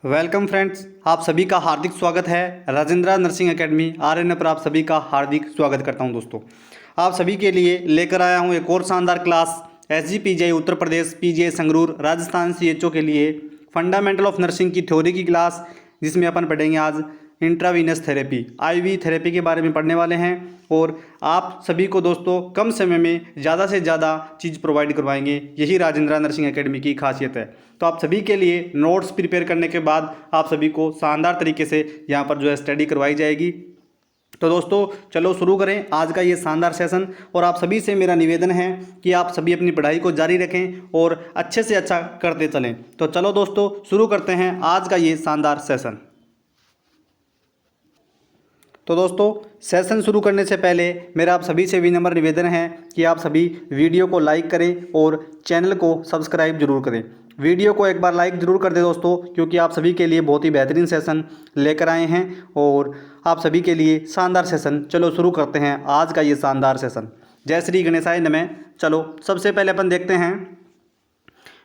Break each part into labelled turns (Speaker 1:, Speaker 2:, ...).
Speaker 1: Welcome friends, आप सभी का हार्दिक स्वागत है। राजेंद्रा नर्सिंग एकेडमी आरएन पर आप सभी का हार्दिक स्वागत करता हूं। दोस्तों, आप सभी के लिए लेकर आया हूं एक और शानदार class SGPGI Uttar Pradesh, PGI Sangrur, Rajasthan CHO के लिए फंडामेंटल ऑफ नर्सिंग की थ्योरी की क्लास, जिसमें अपन पढ़ेंगे आज इंट्रावीनस थेरेपी, आईवी थेरेपी के बारे में पढ़ने वाले हैं। और आप सभी को दोस्तों कम समय में ज़्यादा से ज़्यादा चीज़ प्रोवाइड करवाएंगे, यही राजेंद्रा नर्सिंग एकेडमी की खासियत है। तो आप सभी के लिए नोट्स प्रिपेयर करने के बाद आप सभी को शानदार तरीके से यहाँ पर जो है स्टडी करवाई जाएगी। तो दोस्तों चलो शुरू करें आज का ये शानदार सेशन। और आप सभी से मेरा निवेदन है कि आप सभी अपनी पढ़ाई को जारी रखें और अच्छे से अच्छा करते चलें। तो चलो दोस्तों शुरू करते हैं आज का ये शानदार सेशन। तो दोस्तों, सेशन शुरू करने से पहले मेरा आप सभी से विनम्र निवेदन है कि आप सभी वीडियो को लाइक करें और चैनल को सब्सक्राइब जरूर करें। वीडियो को एक बार लाइक ज़रूर कर दें दोस्तों, क्योंकि आप सभी के लिए बहुत ही बेहतरीन सेशन लेकर आए हैं और आप सभी के लिए शानदार सेशन। चलो शुरू करते हैं आज का ये शानदार सेशन। जय श्री गणेशाय नमः। चलो सबसे पहले अपन देखते हैं,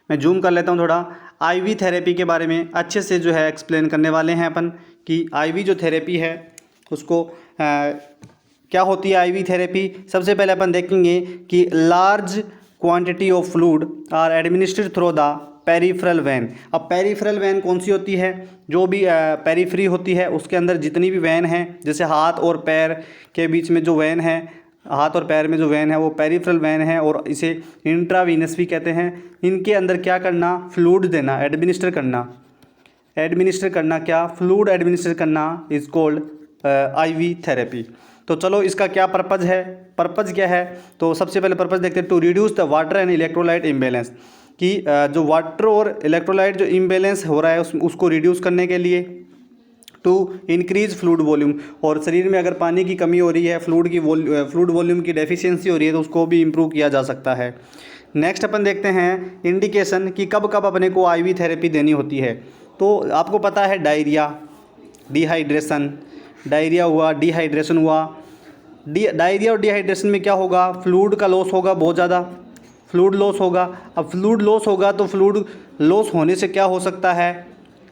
Speaker 1: मैं जूम कर लेता हूँ थोड़ा, आईवी थेरेपी के बारे में अच्छे से जो है एक्सप्लेन करने वाले हैं अपन कि आईवी जो थेरेपी है उसको क्या होती है आईवी थेरेपी। सबसे पहले अपन देखेंगे कि large quantity of fluid are administered through the peripheral vein. अब पेरिफेरल वैन कौन सी होती है? जो भी पेरीफ्री होती है उसके अंदर जितनी भी वैन है, जैसे हाथ और पैर के बीच में जो वैन है, हाथ और पैर में जो वैन है वो पेरिफेरल वैन है और इसे इंट्रावीनस भी कहते हैं। इनके अंदर क्या करना? फ्लूइड देना, एडमिनिस्टर करना क्या? फ्लूइड एडमिनिस्टर करना इज कोल्ड आईवी थेरेपी। तो चलो इसका क्या पर्पज़ है, पर्पज़ क्या है? तो सबसे पहले पर्पज़ देखते हैं, to reduce the water and electrolyte imbalance, कि जो वाटर और इलेक्ट्रोलाइट जो इम्बेलेंस हो रहा है उसको रिड्यूस करने के लिए। टू इंक्रीज फ्लूइड वॉल्यूम, और शरीर में अगर पानी की कमी हो रही है, फ्लूइड वॉल्यूम की डेफिशिएंसी हो रही है तो उसको भी इम्प्रूव किया जा सकता है। नेक्स्ट अपन देखते हैं इंडिकेशन कि कब कब अपने को आईवी थेरेपी देनी होती है। तो आपको पता है डायरिया, डिहाइड्रेशन, डायरिया हुआ, डिहाइड्रेशन हुआ। डायरिया और डिहाइड्रेशन में क्या होगा? फ्लूइड का लॉस होगा, बहुत ज़्यादा फ्लूइड लॉस होगा। अब फ्लूइड लॉस होगा तो फ्लूइड लॉस होने से क्या हो सकता है?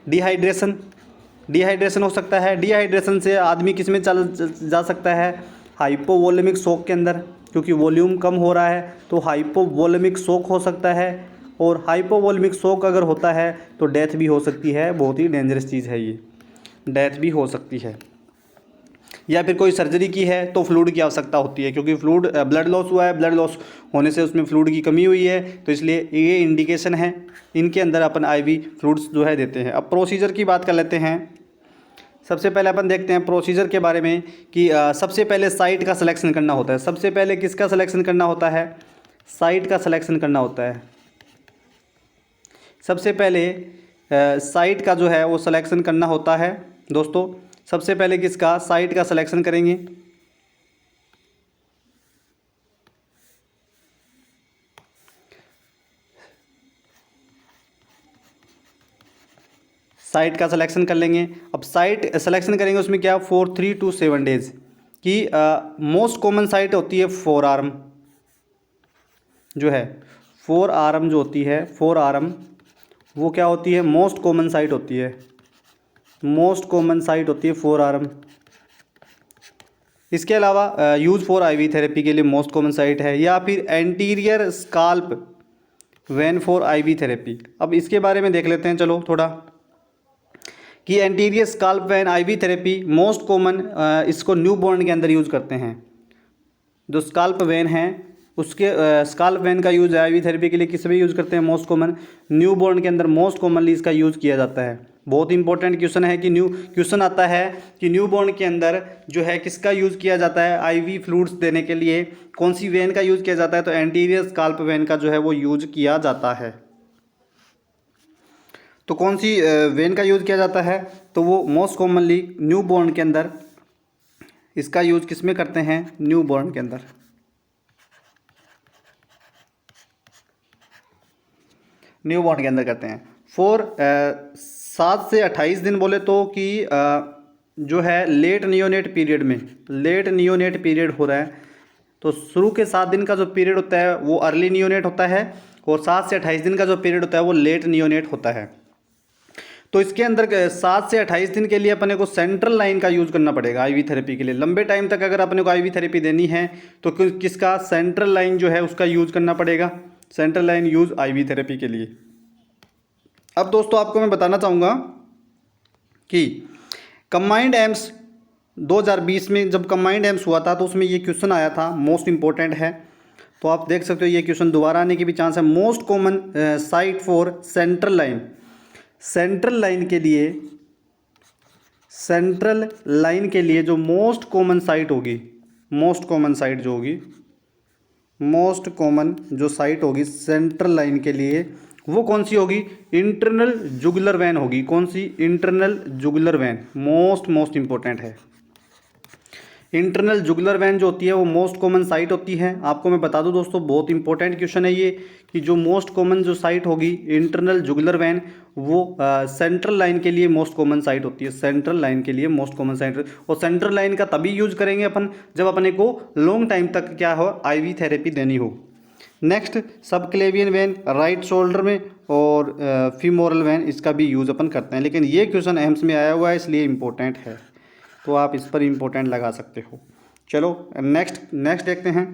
Speaker 1: डिहाइड्रेशन हो सकता है। डिहाइड्रेशन से आदमी किस में चल जा सकता है? हाइपोवोलेमिक शॉक के अंदर, क्योंकि वॉल्यूम कम हो रहा है तो हाइपोवोलेमिक शॉक हो सकता है। और हाइपोवोलेमिक शॉक अगर होता है तो डेथ भी हो सकती है। बहुत ही डेंजरस चीज़ है ये, डेथ भी हो सकती है। या फिर कोई सर्जरी की है तो फ्लूइड की आवश्यकता होती है, क्योंकि फ्लूइड ब्लड लॉस हुआ है, ब्लड लॉस होने से उसमें फ्लूइड की कमी हुई है, तो इसलिए ये इंडिकेशन है। इनके अंदर अपन आईवी फ्लूइड्स जो है देते हैं। अब प्रोसीजर की बात कर लेते हैं। सबसे पहले अपन देखते हैं प्रोसीजर के बारे में कि सबसे पहले साइट का सिलेक्शन करना होता है। सबसे पहले किसका सिलेक्शन करना होता है? साइट का सिलेक्शन करना होता है। सबसे पहले साइट का जो है वो सिलेक्शन करना होता है दोस्तों। सबसे पहले किसका? साइट का सिलेक्शन करेंगे। साइट का सिलेक्शन कर लेंगे। अब साइट सिलेक्शन करेंगे, उसमें क्या 4 3 to 7 डेज की मोस्ट कॉमन साइट होती है फोर आर्म, जो है फोर आर्म जो होती है, फोर आर्म वो क्या होती है? मोस्ट कॉमन साइट होती है। मोस्ट कॉमन साइट होती है फोर आर्म। इसके अलावा यूज फॉर आईवी थेरेपी के लिए मोस्ट कॉमन साइट है, या फिर anterior scalp when for ivy therapy. अब इसके बारे में देख लेते हैं चलो थोड़ा, कि anterior scalp when ivy therapy most common इसको न्यू बॉर्न के अंदर यूज़ करते हैं। जो स्काल्प वेन है उसके स्काल्प वेन का यूज़ आईवी थेरेपी के लिए किस में यूज़ करते हैं? मोस्ट कॉमन न्यू बॉर्न के अंदर मोस्ट कॉमनली इसका यूज़ किया जाता है। बहुत इंपॉर्टेंट क्वेश्चन है कि क्वेश्चन आता है कि न्यू बॉर्न के अंदर जो है किसका यूज़ किया जाता है आईवी फ्लूइड्स देने के लिए? कौन सी वेन का यूज़ किया जाता है? तो एंटीरियर स्काल्प वेन का जो है वो यूज़ किया जाता है। तो कौन सी वेन का यूज़ किया जाता है? तो वो मोस्ट कॉमनली न्यू बॉर्न के अंदर इसका यूज़ किस में करते हैं? न्यू बॉर्न के अंदर। न्यू बॉर्न के अंदर करते हैं। 7 से 28 दिन बोले तो कि जो है लेट नियोनेट पीरियड में, लेट नियोनेट पीरियड हो रहा है तो शुरू के 7 दिन का जो पीरियड होता है वो अर्ली नियोनेट होता है, और 7 से 28 दिन का जो पीरियड होता है वो लेट नियोनेट होता है। तो इसके अंदर 7 से 28 दिन के लिए अपने को सेंट्रल लाइन का यूज़ करना पड़ेगा आईवी थेरेपी के लिए। लंबे टाइम तक अगर अपने को आईवी थेरेपी देनी है तो किसका सेंट्रल लाइन जो है उसका यूज़ करना पड़ेगा, central line use ivy therapy के लिए। अब दोस्तों आपको मैं बताना चाहूँगा कि कंबाइंड एम्स 2020 में जब कंबाइंड एम्स हुआ था तो उसमें ये क्वेश्चन आया था, मोस्ट इंपॉर्टेंट है। तो आप देख सकते हो ये क्वेश्चन दोबारा आने की भी चांस है। Most common site for central line, central line के लिए, सेंट्रल लाइन के लिए जो मोस्ट कॉमन साइट होगी, मोस्ट कॉमन साइट जो होगी, मोस्ट कॉमन जो साइट होगी सेंट्रल लाइन के लिए वो कौन सी होगी, इंटरनल जुगुलर वेन होगी। कौन सी, internal jugular vein, most important है। इंटरनल जुगुलर वेन जो होती है वो मोस्ट कॉमन साइट होती है। आपको मैं बता दूं दोस्तों, बहुत इंपॉर्टेंट क्वेश्चन है ये, कि जो मोस्ट कॉमन जो साइट होगी इंटरनल जुगुलर वेन वो सेंट्रल लाइन के लिए मोस्ट कॉमन साइट होती है, सेंट्रल लाइन के लिए मोस्ट कॉमन साइट। और सेंट्रल लाइन का तभी यूज करेंगे अपन जब अपने को लॉन्ग टाइम तक क्या हो, आईवी थेरेपी देनी हो। Next subclavian vein right shoulder में और फीमोरल वेन, इसका भी यूज़ अपन करते हैं। लेकिन ये क्वेश्चन एम्स में आया हुआ है इसलिए इम्पोर्टेंट है, तो आप इस पर इम्पोर्टेंट लगा सकते हो। चलो नेक्स्ट देखते हैं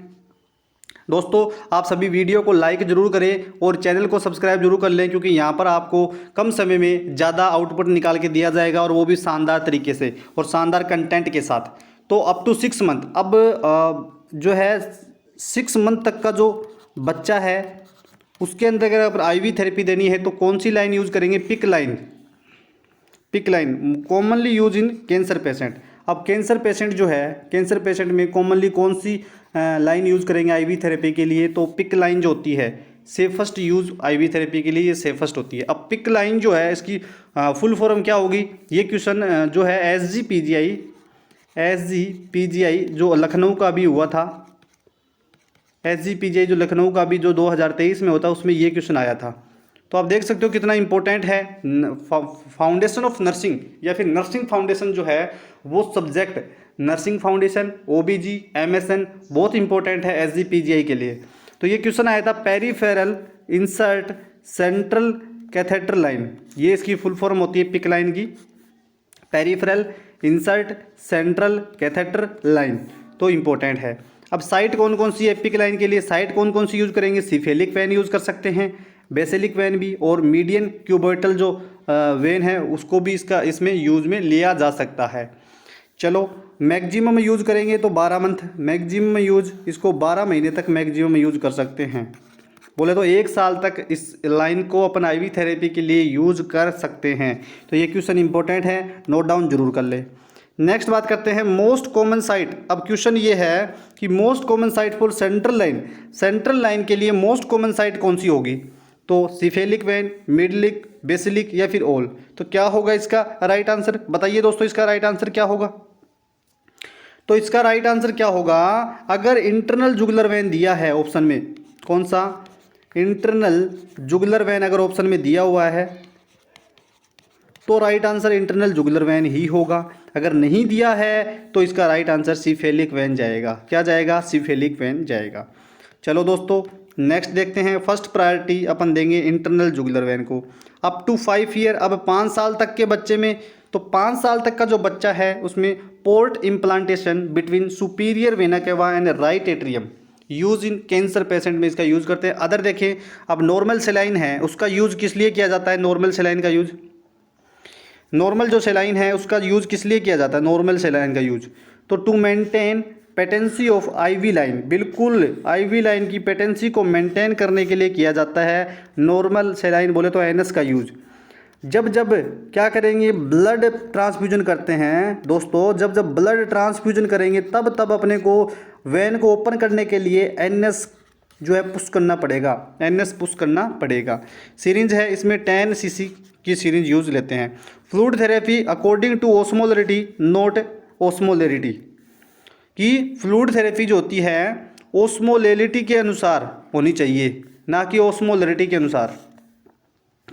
Speaker 1: दोस्तों। आप सभी वीडियो को लाइक जरूर करें और चैनल को सब्सक्राइब जरूर कर लें, क्योंकि यहाँ पर आपको कम समय में ज़्यादा आउटपुट निकाल के दिया जाएगा और वो भी शानदार तरीके से और शानदार कंटेंट के साथ। तो अप टू 6 मंथ, अब जो है 6 मंथ तक का जो बच्चा है उसके अंदर अगर आईवी थेरेपी देनी है तो कौन सी लाइन यूज़ करेंगे, pick line. Pick line commonly use in cancer patient. अब कैंसर पेशेंट जो है, कैंसर पेशेंट में कॉमनली कौन सी लाइन यूज़ करेंगे आईवी थेरेपी के लिए, तो पिक लाइन जो होती है सेफेस्ट यूज़ आईवी थेरेपी के लिए ये सेफेस्ट होती है। अब पिक लाइन जो है इसकी फुल फॉर्म क्या होगी, ये क्वेश्चन जो है एसजीपीजीआई जो लखनऊ का भी हुआ था, एसजीपीजीआई जो लखनऊ का भी जो 2023 में होता उसमें ये क्वेश्चन आया था। तो आप देख सकते हो कितना इंपॉर्टेंट है। फाउंडेशन ऑफ नर्सिंग या फिर नर्सिंग फाउंडेशन जो है वो सब्जेक्ट, नर्सिंग फाउंडेशन, ओबीजी, एमएसएन बहुत इंपॉर्टेंट है एसजीपीजीआई के लिए। तो ये क्वेश्चन आया था peripheral insert central catheter line, ये इसकी फुल फॉर्म होती है पिक लाइन की, peripheral insert central catheter line, तो इंपॉर्टेंट है। अब साइट कौन कौन सी है पिक लाइन के लिए, साइट कौन कौन सी यूज़ करेंगे, सिफेलिक वेन यूज़ कर सकते हैं, बेसिलिक वेन भी, और मीडियन क्यूबर्टल जो वेन है उसको भी इसमें यूज़ में लिया जा सकता है। चलो मैक्सिमम यूज़ करेंगे तो 12 मंथ, मैक्सिमम यूज़ इसको 12 महीने तक मैक्सिमम यूज़ कर सकते हैं। बोले तो 1 साल तक इस लाइन को अपन आईवी थेरेपी के लिए यूज़ कर सकते हैं। तो ये क्वेश्चन इंपॉर्टेंट है, नोट डाउन जरूर कर ले। नेक्स्ट बात करते हैं मोस्ट कॉमन साइट। अब क्वेश्चन ये है कि most common site for central line, central line के लिए मोस्ट कॉमन साइट कौन सी होगी, तो सिफेलिक वेन, मिडलिक, बेसिलिक या फिर ऑल। तो क्या होगा इसका राइट आंसर, बताइए दोस्तों इसका राइट आंसर क्या होगा। तो इसका राइट आंसर क्या होगा, अगर इंटरनल जुगुलर वेन दिया है ऑप्शन में, कौन सा, इंटरनल जुगुलर वेन अगर ऑप्शन में दिया हुआ है तो right answer internal jugular when he होगा। अगर नहीं दिया है तो इसका राइट आंसर सिफेलिक वेन जाएगा। क्या जाएगा, सिफेलिक वेन जाएगा। चलो दोस्तों नेक्स्ट देखते हैं। फर्स्ट प्रायोरिटी अपन देंगे इंटरनल जुगुलर वेन को। अप टू 5 ईयर, अब 5 साल तक के बच्चे में, तो 5 साल तक का जो बच्चा है उसमें port implantation between superior vena cava and right atrium use in cancer patient में इसका यूज़ करते हैं। अदर देखें, अब नॉर्मल सेलाइन है उसका यूज़ किस लिए किया जाता है, नॉर्मल सेलाइन का यूज़, नॉर्मल जो सेलाइन है उसका यूज़ किस लिए किया जाता है, नॉर्मल सेलाइन का यूज़, तो to maintain patency of IV line, बिल्कुल आईवी लाइन की पेटेंसी को मेंटेन करने के लिए किया जाता है नॉर्मल सेलाइन, बोले तो एनएस का यूज़। जब क्या करेंगे, ब्लड ट्रांसफ्यूजन करते हैं दोस्तों, जब ब्लड ट्रांसफ्यूजन करेंगे तब अपने को वेन को ओपन करने के लिए एनएस जो है पुश करना पड़ेगा, एनएस पुश करना पड़ेगा। सिरिंज है इसमें 10 सीसी की सिरिंज यूज़ लेते हैं। Fluid therapy according to osmolarity not osmolarity, कि फ्लूइड थेरेपी जो होती है ओस्मोलरिटी के अनुसार होनी चाहिए, ना कि ओस्मोलरिटी के अनुसार।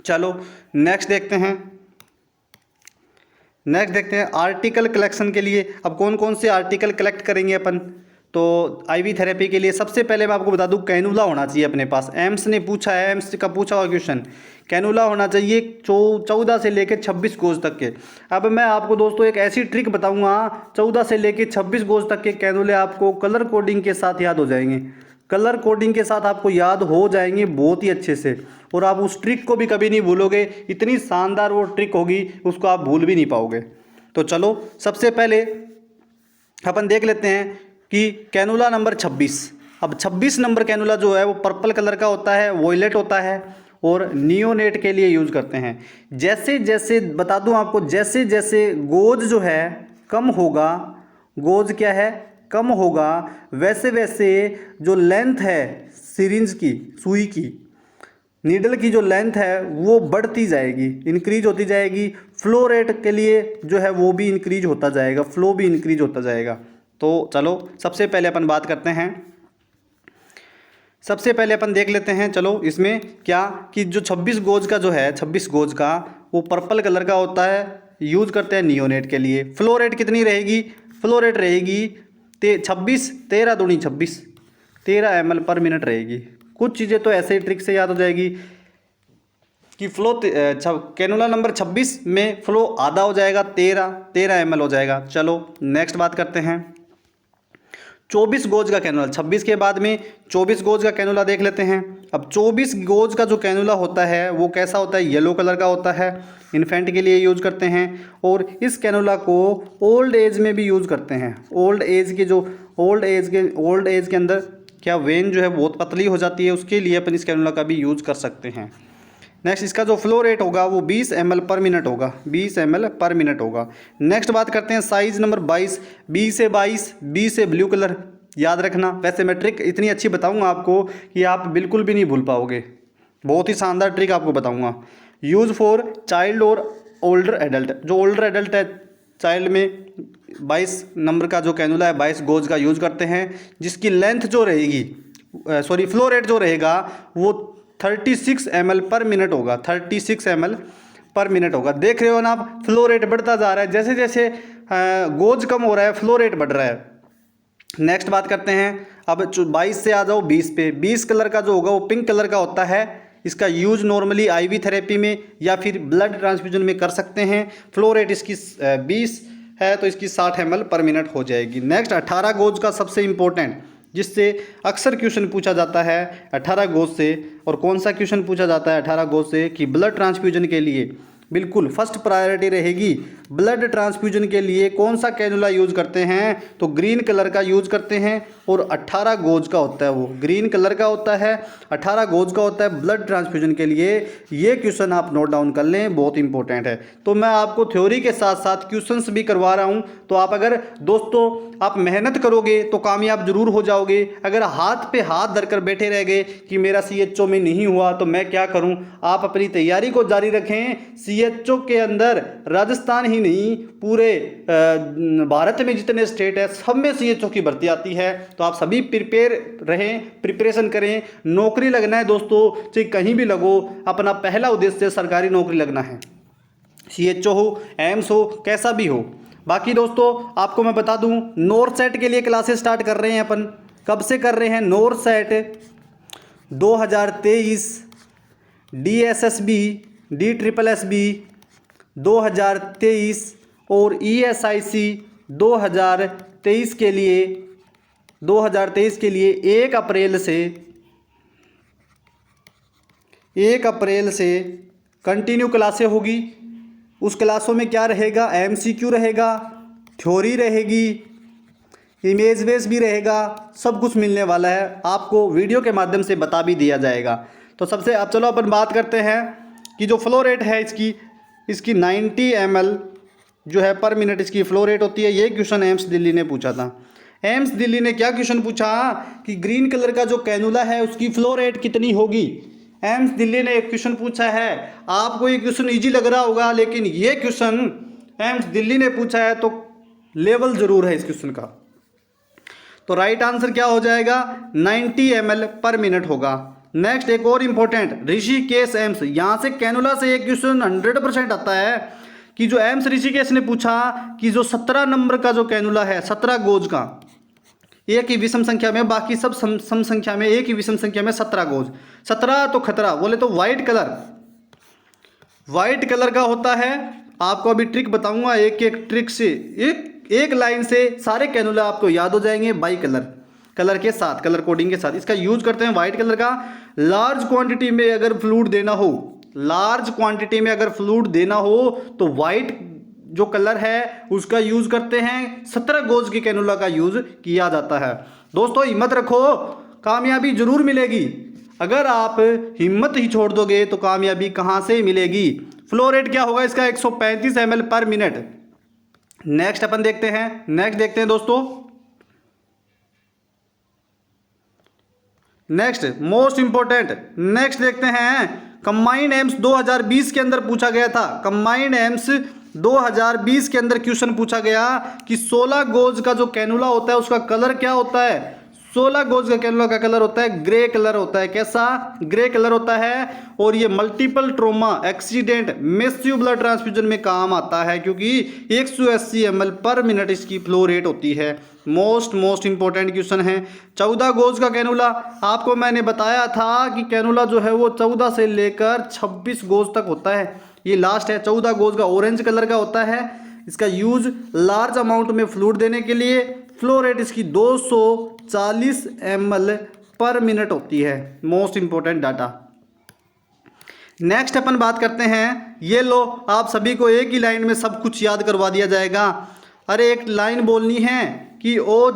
Speaker 1: चलो नेक्स्ट देखते हैं आर्टिकल कलेक्शन के लिए। अब कौन कौन से आर्टिकल कलेक्ट करेंगे अपन, तो आईवी थेरेपी के लिए सबसे पहले मैं आपको बता दूं कैनुला होना चाहिए अपने पास। एम्स ने पूछा है, एम्स का पूछा हुआ क्वेश्चन, कैनुला होना चाहिए 14 से लेकर 26 गोज तक के। अब मैं आपको दोस्तों एक ऐसी ट्रिक बताऊंगा, 14 से लेकर 26 गोज तक के कैनुले आपको कलर कोडिंग के साथ याद हो जाएंगे। कलर कोडिंग के साथ आपको याद हो जाएंगे बहुत ही अच्छे से, और आप उस ट्रिक को भी कभी नहीं भूलोगे। इतनी शानदार वो ट्रिक होगी, उसको आप भूल भी नहीं पाओगे। तो चलो सबसे पहले अपन देख लेते हैं कि कैनुला नंबर 26। अब 26 नंबर कैनुला जो है वो पर्पल कलर का होता है, वॉयलेट होता है और नियोनेट के लिए यूज़ करते हैं। जैसे जैसे बता दूं आपको, जैसे जैसे गोज जो है कम होगा, गोज क्या है कम होगा, वैसे वैसे जो लेंथ है सिरिंज की, सुई की, नीडल की जो लेंथ है वो बढ़ती जाएगी, इंक्रीज होती जाएगी। फ्लो रेट के लिए जो है वो भी इंक्रीज होता जाएगा, फ्लो भी इंक्रीज होता जाएगा। तो चलो सबसे पहले अपन बात करते हैं, सबसे पहले अपन देख लेते हैं चलो इसमें क्या कि जो 26 गोज का जो है, 26 गोज का वो पर्पल कलर का होता है, यूज़ करते हैं नियोनेट के लिए। फ्लो रेट कितनी रहेगी, फ्लो रेट रहेगी 26, 13 दूनी 26, 13 ml पर मिनट रहेगी। कुछ चीज़ें तो ऐसे ही ट्रिक से याद हो जाएगी कि फ्लो कैनुला नंबर 26 में फ्लो आधा हो जाएगा, 13 ml हो जाएगा। चलो नेक्स्ट बात करते हैं 24 गोज का कैनुला। 26 के बाद में 24 गोज का कैनुला देख लेते हैं। अब 24 गोज का जो कैनुला होता है वो कैसा होता है, येलो कलर का होता है, इन्फेंट के लिए यूज़ करते हैं। और इस कैनुला को ओल्ड एज में भी यूज़ करते हैं। ओल्ड एज के अंदर क्या वेन जो है बहुत पतली हो जाती है, उसके लिए अपन इस कैनुला का भी यूज़ कर सकते हैं। नेक्स्ट इसका जो फ्लो रेट होगा वो 20 ml पर मिनट होगा, 20 ml पर मिनट होगा। नेक्स्ट बात करते हैं साइज नंबर 22, 20 से 22, 20 से ब्लू कलर याद रखना। वैसे मैं ट्रिक इतनी अच्छी बताऊंगा आपको कि आप बिल्कुल भी नहीं भूल पाओगे, बहुत ही शानदार ट्रिक आपको बताऊंगा। यूज़ फॉर चाइल्ड और ओल्डर एडल्ट, जो ओल्डर एडल्ट है चाइल्ड में 22 नंबर का जो कैनुला है 22 गोज का यूज़ करते हैं, जिसकी लेंथ जो रहेगी फ्लो रेट जो रहेगा वो 36 ml पर मिनट होगा, 36 ml पर मिनट होगा। देख रहे हो ना आप, फ्लो रेट बढ़ता जा रहा है, जैसे जैसे गोज कम हो रहा है फ्लो रेट बढ़ रहा है। नेक्स्ट बात करते हैं, अब 22 से आ जाओ 20 पे। 20 कलर का जो होगा वो पिंक कलर का होता है। इसका यूज़ नॉर्मली आईवी थेरेपी में या फिर ब्लड ट्रांसफ्यूजन में कर सकते हैं। फ्लो रेट इसकी 20 है तो इसकी 60 ml पर मिनट हो जाएगी। नेक्स्ट 18 गोज का सबसे इंपॉर्टेंट, जिससे अक्सर क्वेश्चन पूछा जाता है 18 गोज से। और कौन सा क्वेश्चन पूछा जाता है 18 गोज से कि ब्लड ट्रांसफ्यूजन के लिए बिल्कुल फर्स्ट प्रायोरिटी रहेगी। ब्लड ट्रांसफ्यूजन के लिए कौन सा कैनुला यूज़ करते हैं, तो ग्रीन कलर का यूज़ करते हैं और 18 गोज का होता है, वो ग्रीन कलर का होता है, 18 गोज का होता है ब्लड ट्रांसफ्यूजन के लिए। ये क्वेश्चन आप नोट डाउन कर लें, बहुत इंपॉर्टेंट है। तो मैं आपको थ्योरी के साथ साथ क्वेश्चंस भी करवा रहा हूँ, तो आप अगर दोस्तों आप मेहनत करोगे तो कामयाब जरूर हो जाओगे। अगर हाथ पे हाथ धरकर बैठे रह गए कि मेरा CHO में नहीं हुआ तो मैं क्या करूं, आप अपनी तैयारी को जारी रखें। CHO के अंदर राजस्थान ही नहीं पूरे भारत में जितने स्टेट है सब में CHO की भर्ती आती है। तो आप सभी प्रिपेयर रहें, प्रिपरेशन करें। नौकरी लगना है दोस्तों, चाहे कहीं भी लगो, अपना पहला उद्देश्य सरकारी नौकरी लगना है, CHO हो, एम्स हो, कैसा भी हो। बाकी दोस्तों आपको मैं बता दूं, नॉर्थ सेट के लिए क्लासेस स्टार्ट कर रहे हैं अपन। कब से कर रहे हैं, नॉर्थ सेट 2023, DSSB, DSSB 2023 और ESIC 2023 के लिए 1 अप्रैल से कंटिन्यू क्लासें होगी। उस क्लासों में क्या रहेगा, MCQ रहेगा, थ्योरी रहेगी, इमेज बेस भी रहेगा, सब कुछ मिलने वाला है आपको, वीडियो के माध्यम से बता भी दिया जाएगा। तो सबसे अब चलो अपन बात करते हैं कि जो फ्लो रेट है इसकी 90 ml जो है पर मिनट इसकी फ्लो रेट होती है। ये क्वेश्चन एम्स दिल्ली ने पूछा था। एम्स दिल्ली ने क्या क्वेश्चन पूछा कि ग्रीन कलर का जो कैनुला है उसकी फ्लो रेट कितनी होगी। एम्स दिल्ली ने एक क्वेश्चन पूछा है। आपको ये क्वेश्चन इजी लग रहा होगा, लेकिन ये क्वेश्चन एम्स दिल्ली ने पूछा है तो लेवल जरूर है इस क्वेश्चन का। तो राइट आंसर क्या हो जाएगा, 90 ml पर मिनट होगा। नेक्स्ट एक और इंपॉर्टेंट, ऋषिकेश एम्स, यहाँ से कैनुला से एक क्वेश्चन 100% आता है कि जो एम्स ऋषिकेश ने पूछा कि जो 17 नंबर का जो कैनुला है 17 गोज का, एक ही विषम संख्या में, बाकी सब सम संख्या में, एक ही विषम संख्या में 17 गोज। 17 तो खतरा बोले तो वाइट कलर, वाइट कलर का होता है। आपको अभी ट्रिक बताऊंगा, एक एक ट्रिक से एक लाइन से सारे कैनुला आपको याद हो जाएंगे बाई कलर, कलर के साथ, कलर कोडिंग के साथ। इसका यूज करते हैं वाइट कलर का। लार्ज क्वांटिटी में अगर फ्लूइड देना हो, लार्ज क्वांटिटी में अगर फ्लूइड देना हो तो वाइट जो कलर है उसका यूज करते हैं। 17 गोज की कैनुला का यूज किया जाता है। दोस्तों हिम्मत रखो, कामयाबी जरूर मिलेगी। अगर आप हिम्मत ही छोड़ दोगे तो कामयाबी कहां से मिलेगी। फ्लो रेट क्या होगा इसका, 135 ml पर मिनट। नेक्स्ट अपन देखते हैं, नेक्स्ट देखते हैं दोस्तों। नेक्स्ट मोस्ट इंपॉर्टेंट, नेक्स्ट देखते हैं। कंबाइंड एम्स 2020 के अंदर पूछा गया था, कंबाइंड एम्स 2020 के अंदर क्वेश्चन पूछा गया कि 16 गोज का जो कैनुला होता है उसका कलर क्या होता है। 16 गोज का कैनुला का कलर होता है ग्रे कलर होता है। कैसा, ग्रे कलर होता है। और ये multiple trauma accident massive blood transfusion में काम आता है, क्योंकि 180 ml पर मिनट इसकी फ्लो रेट होती है। मोस्ट इंपॉर्टेंट क्वेश्चन है। 14 गोज का कैनुला, आपको मैंने बताया था कि कैनुला जो है वो 14 से लेकर 26 गोज तक होता है। ये लास्ट है 14 गोज का, ऑरेंज कलर का होता है। इसका यूज लार्ज अमाउंट में फ्लूइड देने के लिए। फ्लो रेट इसकी 240 ml पर मिनट होती है। Most important data. नेक्स्ट अपन बात करते हैं, ये लो आप सभी को एक ही लाइन में सब कुछ याद करवा दिया जाएगा। अरे एक लाइन बोलनी है कि ओ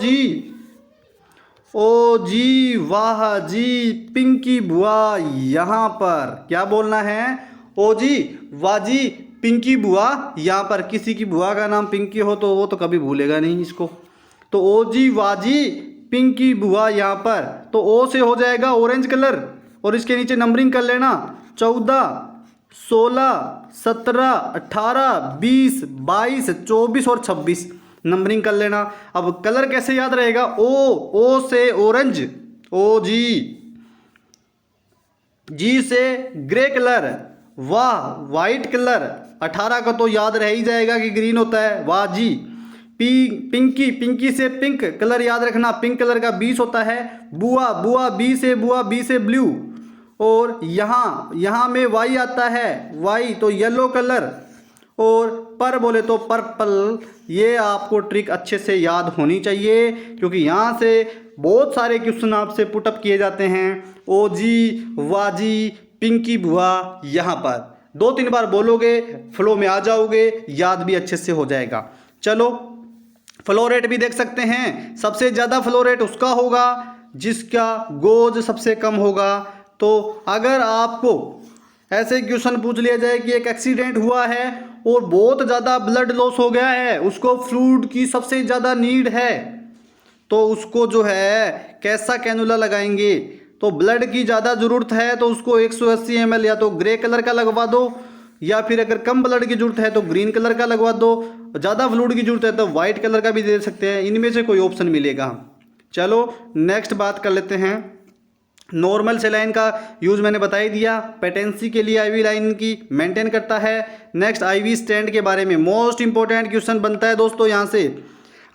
Speaker 1: जी वाह जी पिंकी बुआ, यहाँ पर क्या बोलना है, ओ जी वाह जी पिंकी बुआ। यहाँ पर किसी की बुआ का नाम पिंकी हो तो वो तो कभी भूलेगा नहीं इसको। तो ओ जी वाह जी पिंकी बुआ, यहाँ पर तो ओ से हो जाएगा ऑरेंज कलर, और इसके नीचे नंबरिंग कर लेना 14, 16, 17, 18, 20, 22, 24 और 26 नंबरिंग कर लेना। अब कलर कैसे याद रहेगा, ओ से ऑरेंज, ओ जी से ग्रे कलर, वाह वाइट कलर, 18 का तो याद रह ही जाएगा कि ग्रीन होता है, वाह जी। पिंकी से पिंक कलर याद रखना, पिंक कलर का 20 होता है। बुआ बी से ब्लू। और यहाँ में वाई आता है, वाई तो येलो कलर। और पर बोले तो पर्पल। ये आपको ट्रिक अच्छे से याद होनी चाहिए, क्योंकि यहाँ से बहुत सारे क्वेश्चन आपसे पुटअप किए जाते हैं। ओ जी वाह जी पिंकी बुआ, यहाँ पर 2-3 बार बोलोगे, फ्लो में आ जाओगे, याद भी अच्छे से हो जाएगा। चलो फ्लो रेट भी देख सकते हैं। सबसे ज़्यादा फ्लो रेट उसका होगा जिसका गोज सबसे कम होगा। तो अगर आपको ऐसे क्वेश्चन पूछ लिया जाए कि एक एक्सीडेंट हुआ है और बहुत ज़्यादा ब्लड लॉस हो गया है, उसको फ्लूइड की सबसे ज़्यादा नीड है, तो उसको जो है कैसा कैनुला लगाएंगे। तो ब्लड की ज़्यादा ज़रूरत है तो उसको 180 ml या तो ग्रे कलर का लगवा दो, या फिर अगर कम ब्लड की ज़रूरत है तो ग्रीन कलर का लगवा दो। ज़्यादा फ्लूइड की ज़रूरत है तो वाइट कलर का भी दे सकते हैं। इनमें से कोई ऑप्शन मिलेगा। चलो नेक्स्ट बात कर लेते हैं। नॉर्मल सेलाइन का यूज़ मैंने बता ही दिया, पेटेंसी के लिए आईवी लाइन की मेंटेन करता है। नेक्स्ट आईवी स्टैंड के बारे में मोस्ट इंपॉर्टेंट क्वेश्चन बनता है दोस्तों। यहाँ से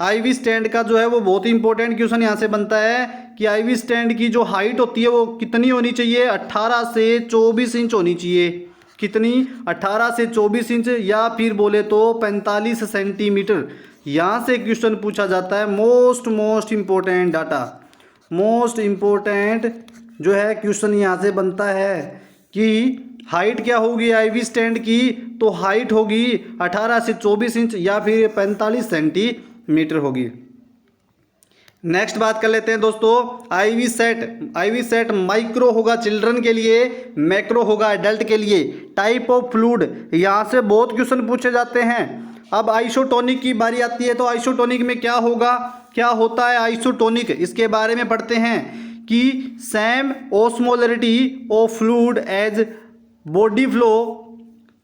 Speaker 1: आईवी स्टैंड का जो है वो बहुत ही इंपॉर्टेंट क्वेश्चन यहाँ से बनता है कि आईवी स्टैंड की जो हाइट होती है वो कितनी होनी चाहिए, 18 से 24 इंच होनी चाहिए। कितनी, 18 से 24 इंच, या फिर बोले तो 45 सेंटीमीटर। यहाँ से क्वेश्चन पूछा जाता है। Most important data, most important जो है क्वेश्चन यहाँ से बनता है कि हाइट क्या होगी आईवी स्टैंड की। तो हाइट होगी 18 से 24 इंच या फिर 45 सेंटीमीटर होगी। नेक्स्ट बात कर लेते हैं दोस्तों IV set. IV set micro होगा चिल्ड्रन के लिए, मैक्रो होगा एडल्ट के लिए। टाइप ऑफ फ्लूइड, यहाँ से बहुत क्वेश्चन पूछे जाते हैं। अब आइसोटोनिक की बारी आती है तो आइसोटोनिक में क्या होगा, क्या होता है आइसोटोनिक, इसके बारे में पढ़ते हैं कि same osmolarity of fluid as body flow,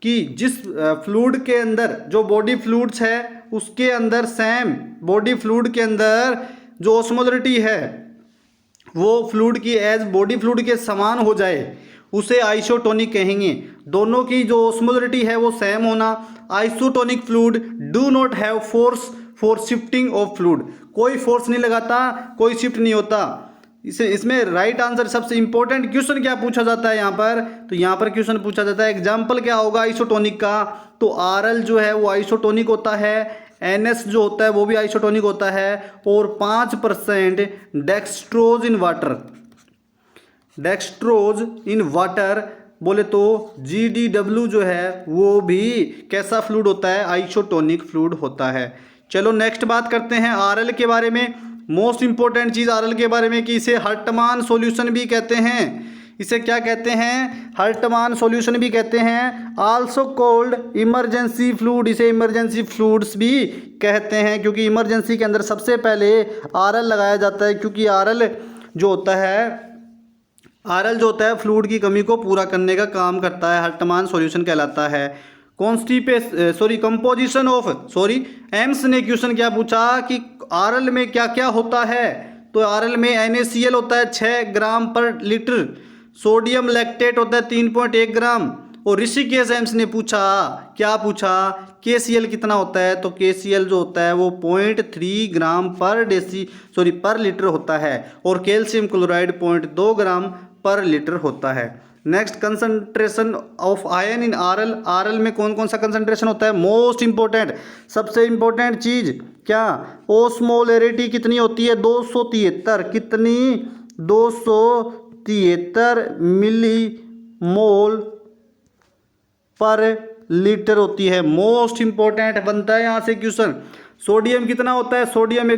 Speaker 1: कि जिस फ्लूइड के अंदर जो बॉडी फ्लूइड्स है उसके अंदर सेम बॉडी फ्लूइड के अंदर जो ऑस्मोलरिटी है वो फ्लूइड की एज बॉडी फ्लूइड के समान हो जाए उसे आइसोटोनिक कहेंगे। दोनों की जो ऑस्मोलरिटी है वो सेम होना। Isotonic fluid do not have force for shifting of fluid, कोई फोर्स नहीं लगाता, कोई शिफ्ट नहीं होता। इसमें राइट आंसर सबसे इंपॉर्टेंट क्वेश्चन क्या पूछा जाता है यहाँ पर, तो यहाँ पर क्वेश्चन पूछा जाता है एग्जाम्पल क्या होगा आइसोटोनिक का, तो RL जो है वो आइसोटोनिक होता है, NS जो होता है वो भी आइसोटोनिक होता है, और 5% dextrose in water, dextrose in water बोले तो GDW जो है वो भी कैसा फ्लूइड होता है, आइसोटोनिक फ्लूइड होता है। चलो नेक्स्ट बात करते हैं RL के बारे में। मोस्ट इंपॉर्टेंट चीज़ RL के बारे में कि इसे हर्टमान सॉल्यूशन भी कहते हैं। इसे क्या कहते हैं, हर्टमान सॉल्यूशन भी कहते हैं, आल्सो कॉल्ड इमरजेंसी फ्लूइड, इसे इमरजेंसी फ्लूइड्स भी कहते हैं, क्योंकि इमरजेंसी के अंदर सबसे पहले RL लगाया जाता है, क्योंकि RL जो होता है फ्लूइड की कमी को पूरा करने का काम करता है, हर्टमान सॉल्यूशन कहलाता है। कंपोजिशन ऑफ एम्स ने क्वेश्चन क्या पूछा कि RL में क्या क्या होता है, तो RL में NaCl होता है 6 ग्राम पर लीटर, सोडियम लैक्टेट होता है 3.1 ग्राम, और ऋषिकेश एम्स ने पूछा, क्या पूछा, KCl कितना होता है, तो KCl जो होता है वो 0.3 ग्राम पर लीटर होता है, और कैल्शियम क्लोराइड 0.2 ग्राम पर लीटर होता है। Next concentration of ion in RL में कौन कौन सा कंसंट्रेशन होता है, मोस्ट इंपॉर्टेंट, सबसे इंपॉर्टेंट चीज क्या, ओस्मोलैरिटी कितनी होती है, 273, कितनी, 273 मिली मोल पर लीटर होती है, मोस्ट इंपॉर्टेंट बनता है यहाँ से क्वेश्चन। सोडियम कितना होता है, सोडियम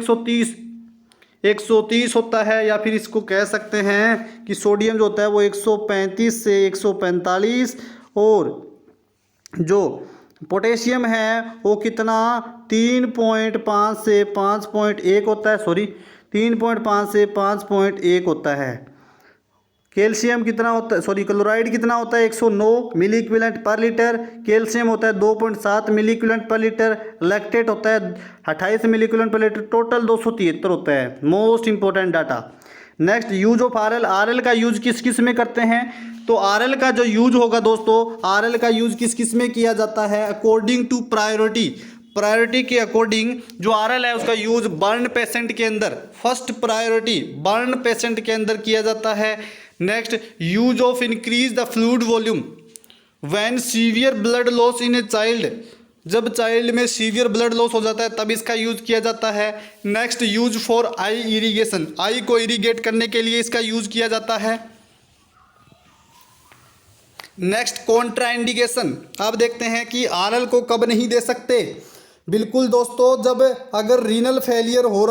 Speaker 1: 130 होता है, या फिर इसको कह सकते हैं कि सोडियम जो होता है वो 135 से 145, और जो पोटेशियम है वो कितना 3.5 से 5.1 होता है, 3.5 से 5.1 होता है। कैल्शियम कितना होता है, क्लोराइड कितना होता है 109 मिली इक्विवेलेंट पर लीटर, कैल्शियम होता है 2.7 मिली इक्विवेलेंट पर लीटर, लैक्टेट होता है 28 मिली इक्विवेलेंट पर लीटर, टोटल 273 होता है। Most important data. Next use of RL का यूज किस किस में करते हैं, तो RL का जो यूज होगा दोस्तों, RL का यूज किस किस में किया जाता है, अकॉर्डिंग टू प्रायोरिटी के अकॉर्डिंग जो RL है उसका यूज बर्न पेशेंट के अंदर, फर्स्ट प्रायोरिटी बर्न पेशेंट के अंदर किया जाता है। Next use of increase the fluid volume when severe blood loss in a child, जब चाइल्ड में सीवियर ब्लड लॉस हो जाता है तब इसका यूज किया जाता है। Next use for eye irrigation, eye को इरिगेट करने के लिए इसका यूज किया जाता है। नेक्स्ट कॉन्ट्राइंडिकेशन, अब देखते हैं कि RL को कब नहीं दे सकते। बिल्कुल दोस्तों, जब अगर रीनल फेलियर हो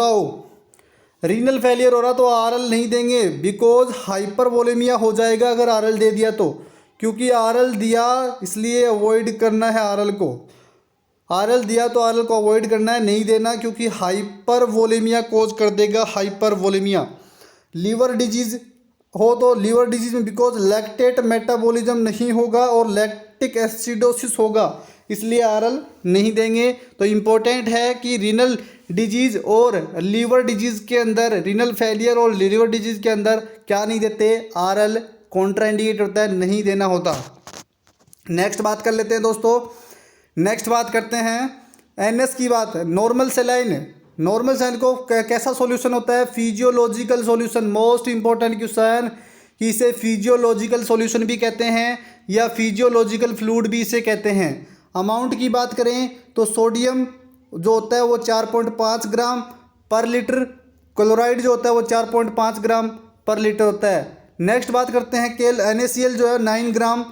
Speaker 1: रहा तो RL नहीं देंगे, बिकॉज हाइपरवोलेमिया हो जाएगा अगर RL दे दिया तो, क्योंकि RL दिया इसलिए अवॉइड करना है RL को, RL दिया तो RL को अवॉइड करना है, नहीं देना क्योंकि हाइपरवोलेमिया कोज कर देगा, हाइपरवोलेमिया। लीवर डिजीज हो तो लीवर डिजीज में बिकॉज लैक्टेट मेटाबॉलिज्म नहीं होगा और लैक्टिक एसिडोसिस होगा, इसलिए RL नहीं देंगे। तो इम्पोर्टेंट है कि रीनल डिजीज और लीवर डिजीज के अंदर, रीनल फेलियर और लीवर डिजीज के अंदर क्या नहीं देते, RL कॉन्ट्राइंडिकेट होता है, नहीं देना होता। नेक्स्ट बात कर लेते हैं दोस्तों, नेक्स्ट बात करते हैं NS की बात। नॉर्मल सेलाइन को कैसा सॉल्यूशन होता है, physiological solution. Most important question कि इसे फिजियोलॉजिकल सॉल्यूशन भी कहते हैं या फिजियोलॉजिकल फ्लूइड भी इसे कहते हैं। अमाउंट की बात करें तो सोडियम जो होता है वो 4.5 ग्राम पर लीटर, क्लोराइड जो होता है वो 4.5 ग्राम पर लीटर होता है। नेक्स्ट बात करते हैं NaCl जो है 9 ग्राम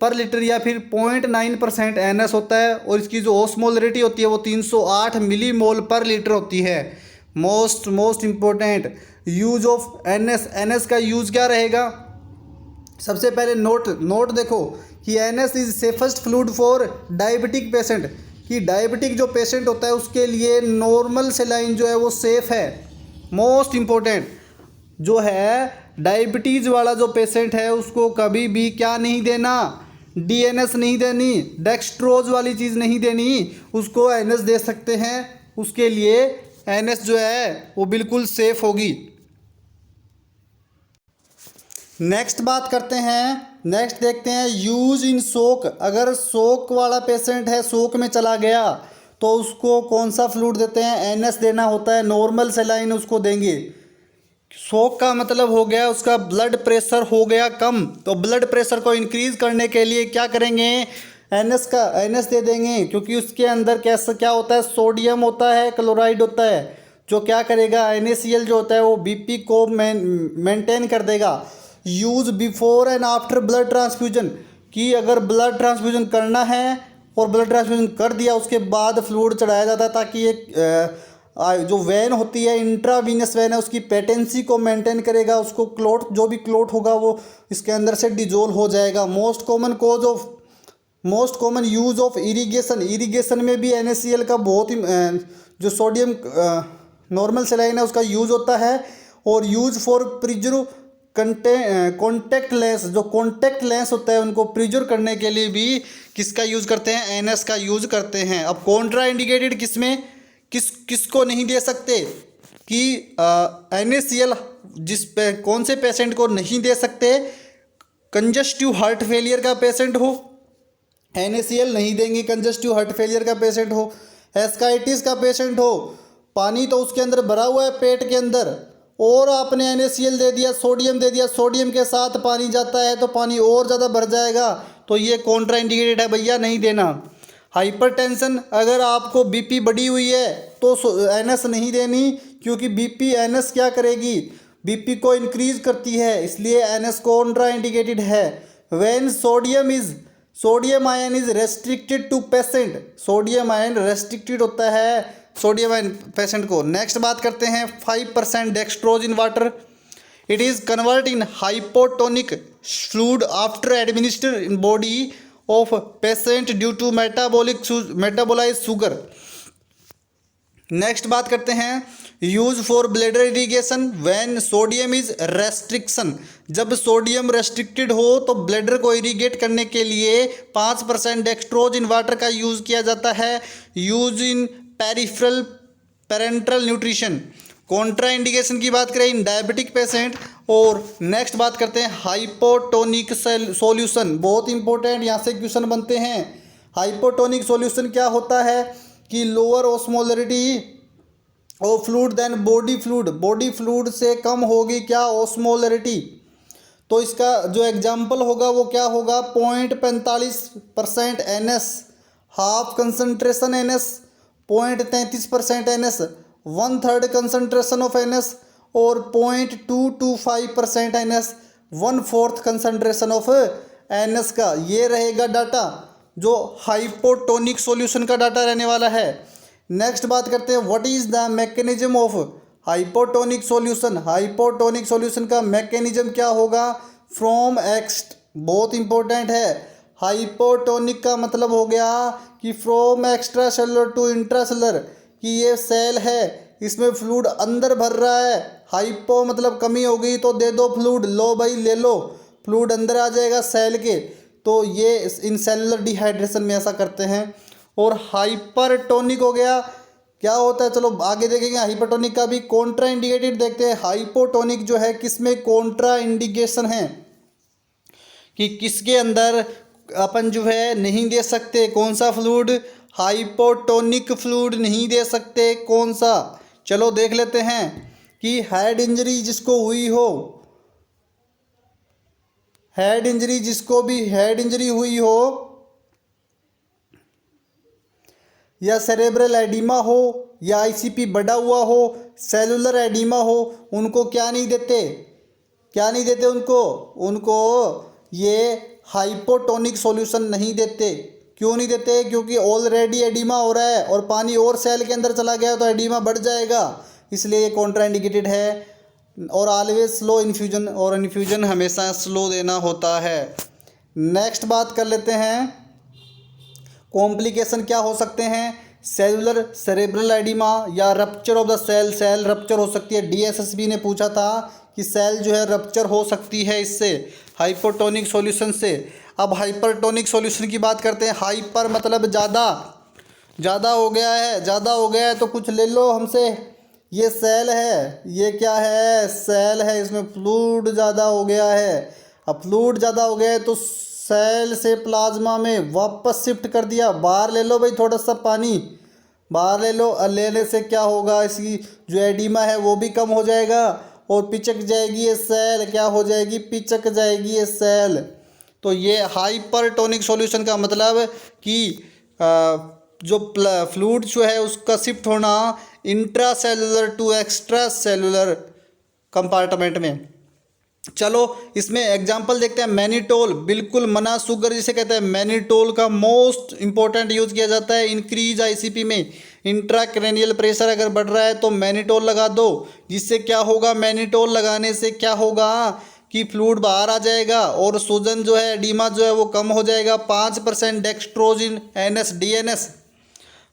Speaker 1: पर लीटर या फिर 0.9% NS होता है, और इसकी जो ऑस्मोलरिटी होती है वो 308 मिली मोल पर लीटर होती है। Most important use of NS का यूज क्या रहेगा, सबसे पहले नोट देखो कि NS is safest fluid for diabetic patient, कि डायबिटिक जो पेशेंट होता है उसके लिए नॉर्मल सेलाइन जो है वो सेफ़ है। मोस्ट इम्पोर्टेंट जो है डायबिटीज़ वाला जो पेशेंट है उसको कभी भी क्या नहीं देना, DNS नहीं देनी, डेक्सट्रोज वाली चीज़ नहीं देनी, उसको NS दे सकते हैं, उसके लिए NS जो है वो बिल्कुल सेफ़ होगी। नेक्स्ट बात करते हैं, नेक्स्ट देखते हैं यूज इन शोक। अगर शोक वाला पेशेंट है, शोक में चला गया तो उसको कौन सा फ्लूइड देते हैं, NS देना होता है, नॉर्मल सलाइन उसको देंगे। शॉक का मतलब हो गया उसका ब्लड प्रेशर हो गया कम, तो ब्लड प्रेशर को इंक्रीज करने के लिए क्या करेंगे, NS दे देंगे, क्योंकि उसके अंदर कैसा क्या होता है, सोडियम होता है, क्लोराइड होता है, जो क्या करेगा, NaCl जो होता है वो BP को मेंटेन कर देगा। Use before and after blood transfusion, कि अगर ब्लड ट्रांसफ्यूजन करना है और ब्लड ट्रांसफ्यूजन कर दिया उसके बाद फ्लूइड चढ़ाया जाता है, ताकि एक जो वेन होती है, इंट्रावीनस वेन है, उसकी पेटेंसी को मेंटेन करेगा, उसको क्लोट जो भी क्लोट होगा वो इसके अंदर से डिजोल्व हो जाएगा। Most common use of irrigation में भी NaCl का बहुत ही जो सोडियम नॉर्मल सलाइन है उसका यूज़ होता है। और use for preserve contact lens, जो कॉन्टैक्ट लेंस होता है उनको प्रिजर्व करने के लिए भी किसका यूज़ करते हैं, NS का यूज़ करते हैं। अब कॉन्ट्रा इंडिकेटेड किसमें किसको नहीं दे सकते, कि NaCl कौन से पेशेंट को नहीं दे सकते, कंजस्टिव हार्ट फेलियर का पेशेंट हो NaCl नहीं देंगे, कंजस्टिव हार्ट फेलियर का पेशेंट हो, एस्काइटिस का पेशेंट हो, पानी तो उसके अंदर भरा हुआ है पेट के अंदर और आपने NaCl दे दिया, सोडियम दे दिया, सोडियम के साथ पानी जाता है तो पानी और ज़्यादा भर जाएगा, तो ये कॉन्ट्रा इंडिकेटेड है भैया, नहीं देना। हाइपरटेंशन, अगर आपको BP बढ़ी हुई है तो NS नहीं देनी, क्योंकि BP NS क्या करेगी, BP को इंक्रीज करती है, इसलिए NS कॉन्ट्रा इंडिकेटेड है। When sodium ion is restricted to patient, sodium ion restricted होता है सोडियम आयन पेशेंट को। नेक्स्ट बात करते हैं 5% dextrose in water, it is convert in hypotonic fluid after administer in body of patient due to metabolise sugar. Next बात करते हैं use for bladder irrigation when sodium is restriction, जब sodium restricted हो तो bladder को irrigate करने के लिए 5% डेक्सट्रोज इन वाटर का यूज़ किया जाता है। Use in parenteral nutrition, Contra indication की बात करें इन डायबिटिक पेशेंट। और नेक्स्ट बात करते हैं हाइपोटोनिक सॉल्यूशन, बहुत इंपॉर्टेंट, यहाँ से क्वेश्चन बनते हैं। हाइपोटोनिक सॉल्यूशन क्या होता है, कि lower osmolarity of fluid than body fluid से कम होगी क्या, ऑस्मोलरिटी। तो इसका जो एग्जाम्पल होगा वो क्या होगा, 0.45% NS, half concentration NS 0.33% NS, 1/3 concentration of NS, और 0.225% NS, 1/4 कंसनट्रेशन ऑफ NS का ये रहेगा डाटा, जो हाइपोटोनिक सॉल्यूशन का डाटा रहने वाला है। नेक्स्ट बात करते हैं what is the mechanism of hypotonic solution, hypotonic solution का मैकेनिज्म क्या होगा, फ्रॉम बहुत इंपॉर्टेंट है। हाइपोटोनिक का मतलब हो गया कि from extracellular to intracellular, कि ये सेल है इसमें फ्लूइड अंदर भर रहा है, हाइपो मतलब कमी हो गई तो दे दो फ्लूइड, लो भाई ले लो, फ्लूइड अंदर आ जाएगा सेल के, तो ये इन सेलुलर डिहाइड्रेशन में ऐसा करते हैं। और हाइपरटोनिक हो गया, क्या होता है चलो आगे देखेंगे। हाइपरटोनिक का भी कॉन्ट्रा इंडिकेटेड देखते हैं। हाइपोटोनिक जो है किसमें कॉन्ट्रा इंडिकेशन है, कि किसके अंदर अपन जो है नहीं दे सकते, कौन सा फ्लूइड, हाइपोटोनिक फ्लूइड नहीं दे सकते, कौन सा, चलो देख लेते हैं। कि हेड इंजरी जिसको हुई हो, हेड इंजरी जिसको भी हेड इंजरी हुई हो, या सेरेब्रल एडिमा हो, या ICP बढ़ा हुआ हो, सेलुलर एडिमा हो, उनको क्या नहीं देते उनको ये हाइपोटोनिक सॉल्यूशन नहीं देते। क्यों नहीं देते, क्योंकि ऑलरेडी एडिमा हो रहा है और पानी और सेल के अंदर चला गया तो एडिमा बढ़ जाएगा, इसलिए ये कॉन्ट्रा इंडिकेटेड है। और ऑलवेज स्लो इन्फ्यूजन, और इन्फ्यूजन हमेशा स्लो देना होता है। नेक्स्ट बात कर लेते हैं कॉम्प्लिकेशन क्या हो सकते हैं, सेलुलर सेरेब्रल एडिमा या rupture of the cell rupture हो सकती है। DSSB ने पूछा था कि सेल जो है रप्चर हो सकती है इससे, हाइपोटोनिक सॉल्यूशन से। अब हाइपरटोनिक सॉल्यूशन की बात करते हैं। हाइपर मतलब ज़्यादा हो गया है तो कुछ ले लो हमसे, ये सेल है, ये क्या है, सेल है, इसमें फ्लूइड ज़्यादा हो गया है। अब फ्लूइड ज़्यादा हो गया है तो सेल से प्लाज्मा में वापस शिफ्ट कर दिया, बाहर ले लो भाई थोड़ा सा पानी, बाहर ले लो, लेने से क्या होगा, इसकी जो एडिमा है वो भी कम हो जाएगा और पिचक जाएगी ये सेल, क्या हो जाएगी, पिचक जाएगी ये सेल। तो ये हाइपरटोनिक सॉल्यूशन का मतलब कि जो फ्लूइड जो है उसका शिफ्ट होना intracellular to extracellular compartment में। चलो इसमें एग्जांपल देखते हैं। मैनिटोल, बिल्कुल मना शुगर जिसे कहते हैं, मैनिटोल का मोस्ट इंपॉर्टेंट यूज़ किया जाता है इंक्रीज आईसीपी में। इंट्राक्रैनियल प्रेशर अगर बढ़ रहा है तो मैनिटोल लगा दो, जिससे क्या होगा, मैनिटोल लगाने से क्या होगा कि फ्लूइड बाहर आ जाएगा और सूजन जो है, एडिमा जो है वो कम हो जाएगा। 5% dextrose in NS DNS,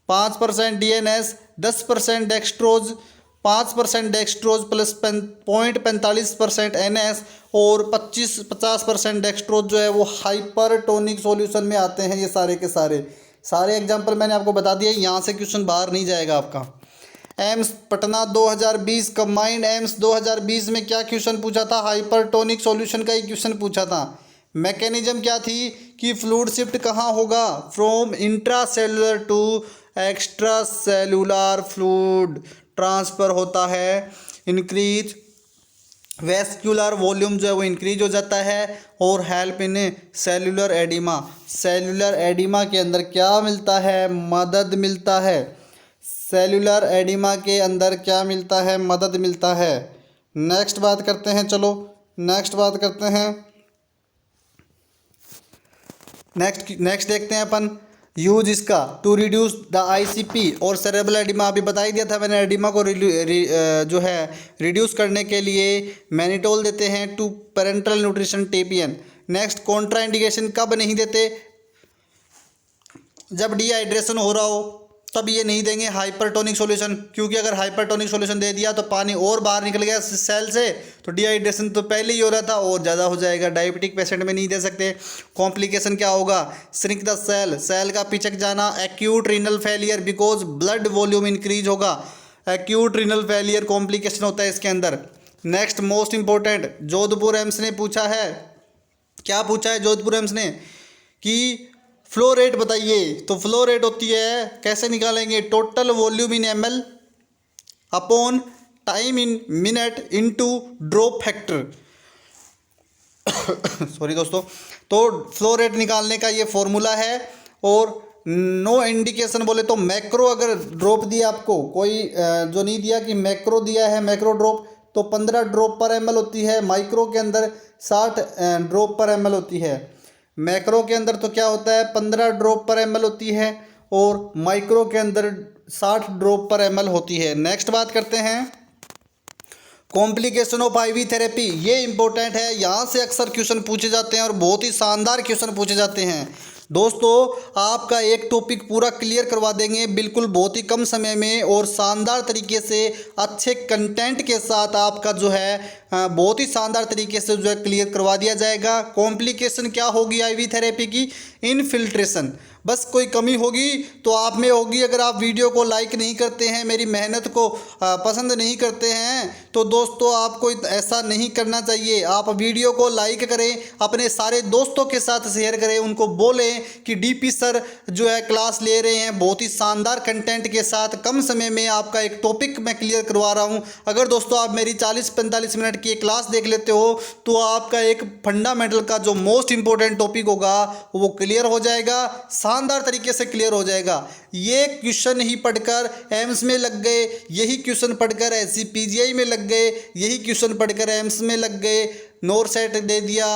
Speaker 1: 5% DNS, 10% dextrose, 5% dextrose plus 0.45% NS और 50% डेक्सट्रोज जो है वो हाइपरटोनिक सॉल्यूशन में आते हैं। ये सारे के सारे एग्जांपल मैंने आपको बता दिए, यहाँ से क्वेश्चन बाहर नहीं जाएगा आपका। एम्स पटना 2020 कंबाइंड एम्स 2020 में क्या क्वेश्चन पूछा था, हाइपरटोनिक सॉल्यूशन का ही क्वेश्चन पूछा था। मैकेनिज्म क्या थी कि फ्लूइड शिफ्ट कहाँ होगा, from intracellular to extracellular fluid transfer होता है। इंक्रीज वेस्क्यूलर वॉल्यूम जो है वो इंक्रीज हो जाता है और help in cellular oedema. Cellular oedema के अंदर क्या मिलता है, मदद मिलता है। सेलुलर एडिमा के अंदर क्या मिलता है, मदद मिलता है। नेक्स्ट बात करते हैं, चलो नेक्स्ट बात करते हैं। नेक्स्ट देखते हैं अपन यूज इसका टू रिड्यूस द आईसीपी और सेरेब्रल एडिमा। अभी बता ही दिया था मैंने, एडिमा को जो है रिड्यूस करने के लिए मैनिटोल देते हैं टू पेरेंटल न्यूट्रिशन टेपियन। नेक्स्ट कॉन्ट्रा इंडिकेशन कब नहीं देते, जब डिहाइड्रेशन हो रहा हो तब ये नहीं देंगे हाइपरटोनिक सॉल्यूशन, क्योंकि अगर हाइपरटोनिक सॉल्यूशन दे दिया तो पानी और बाहर निकल गया सेल से तो डिहाइड्रेशन तो पहले ही हो रहा था और ज़्यादा हो जाएगा। डायबिटिक पेशेंट में नहीं दे सकते। कॉम्प्लिकेशन क्या होगा, श्रिंक द सेल, सेल का पिचक जाना। Acute renal failure because blood volume increase होगा। एक्यूट रीनल फेलियर कॉम्प्लिकेशन होता है इसके अंदर। Next most important, Jodhpur AIIMS ने पूछा है, क्या पूछा है जोधपुर एम्स ने कि फ्लो रेट बताइए। तो फ्लो रेट होती है, कैसे निकालेंगे, total volume in ML upon time in minute into drop factor. Sorry दोस्तों, तो फ्लो रेट निकालने का ये फॉर्मूला है। और नो इंडिकेशन बोले तो मैक्रो अगर ड्रॉप दिया आपको, कोई जो नहीं दिया कि मैक्रो दिया है, मैक्रो ड्रॉप तो 15 ड्रॉप पर एमएल होती है। माइक्रो के अंदर 60 ड्रॉप पर एमएल होती है। मैक्रो के अंदर तो क्या होता है 15 ड्रॉप पर एमएल होती है और माइक्रो के अंदर 60 ड्रॉप पर एमएल होती है। नेक्स्ट बात करते हैं कॉम्प्लिकेशन ऑफ आईवी थेरेपी। ये इंपॉर्टेंट है, यहाँ से अक्सर क्वेश्चन पूछे जाते हैं और बहुत ही शानदार क्वेश्चन पूछे जाते हैं। दोस्तों आपका एक टॉपिक पूरा क्लियर करवा देंगे बिल्कुल बहुत ही कम समय में और शानदार तरीके से, अच्छे कंटेंट के साथ आपका जो है बहुत ही शानदार तरीके से जो है क्लियर करवा दिया जाएगा। कॉम्प्लिकेशन क्या होगी आईवी थेरेपी की, इनफिल्ट्रेशन। बस कोई कमी होगी तो आप में होगी। अगर आप वीडियो को लाइक नहीं करते हैं, मेरी मेहनत को पसंद नहीं करते हैं, तो दोस्तों आपको ऐसा नहीं करना चाहिए। आप वीडियो को लाइक करें, अपने सारे दोस्तों के साथ शेयर करें, उनको बोलें कि डीपी सर जो है क्लास ले रहे हैं बहुत ही शानदार कंटेंट के साथ, कम समय में आपका एक टॉपिक मैं क्लियर करवा रहा हूँ। अगर दोस्तों आप मेरी 40-45 मिनट की क्लास देख लेते हो तो आपका एक फंडामेंटल का जो मोस्ट इंपॉर्टेंट टॉपिक होगा वो क्लियर हो जाएगा, शानदार तरीके से क्लियर हो जाएगा। ये क्वेश्चन ही पढ़कर एम्स में लग गए, यही क्वेश्चन पढ़कर एसजीपीजीआई में लग गए, यही क्वेश्चन पढ़कर एम्स में लग गए, नोर सेट दे दिया,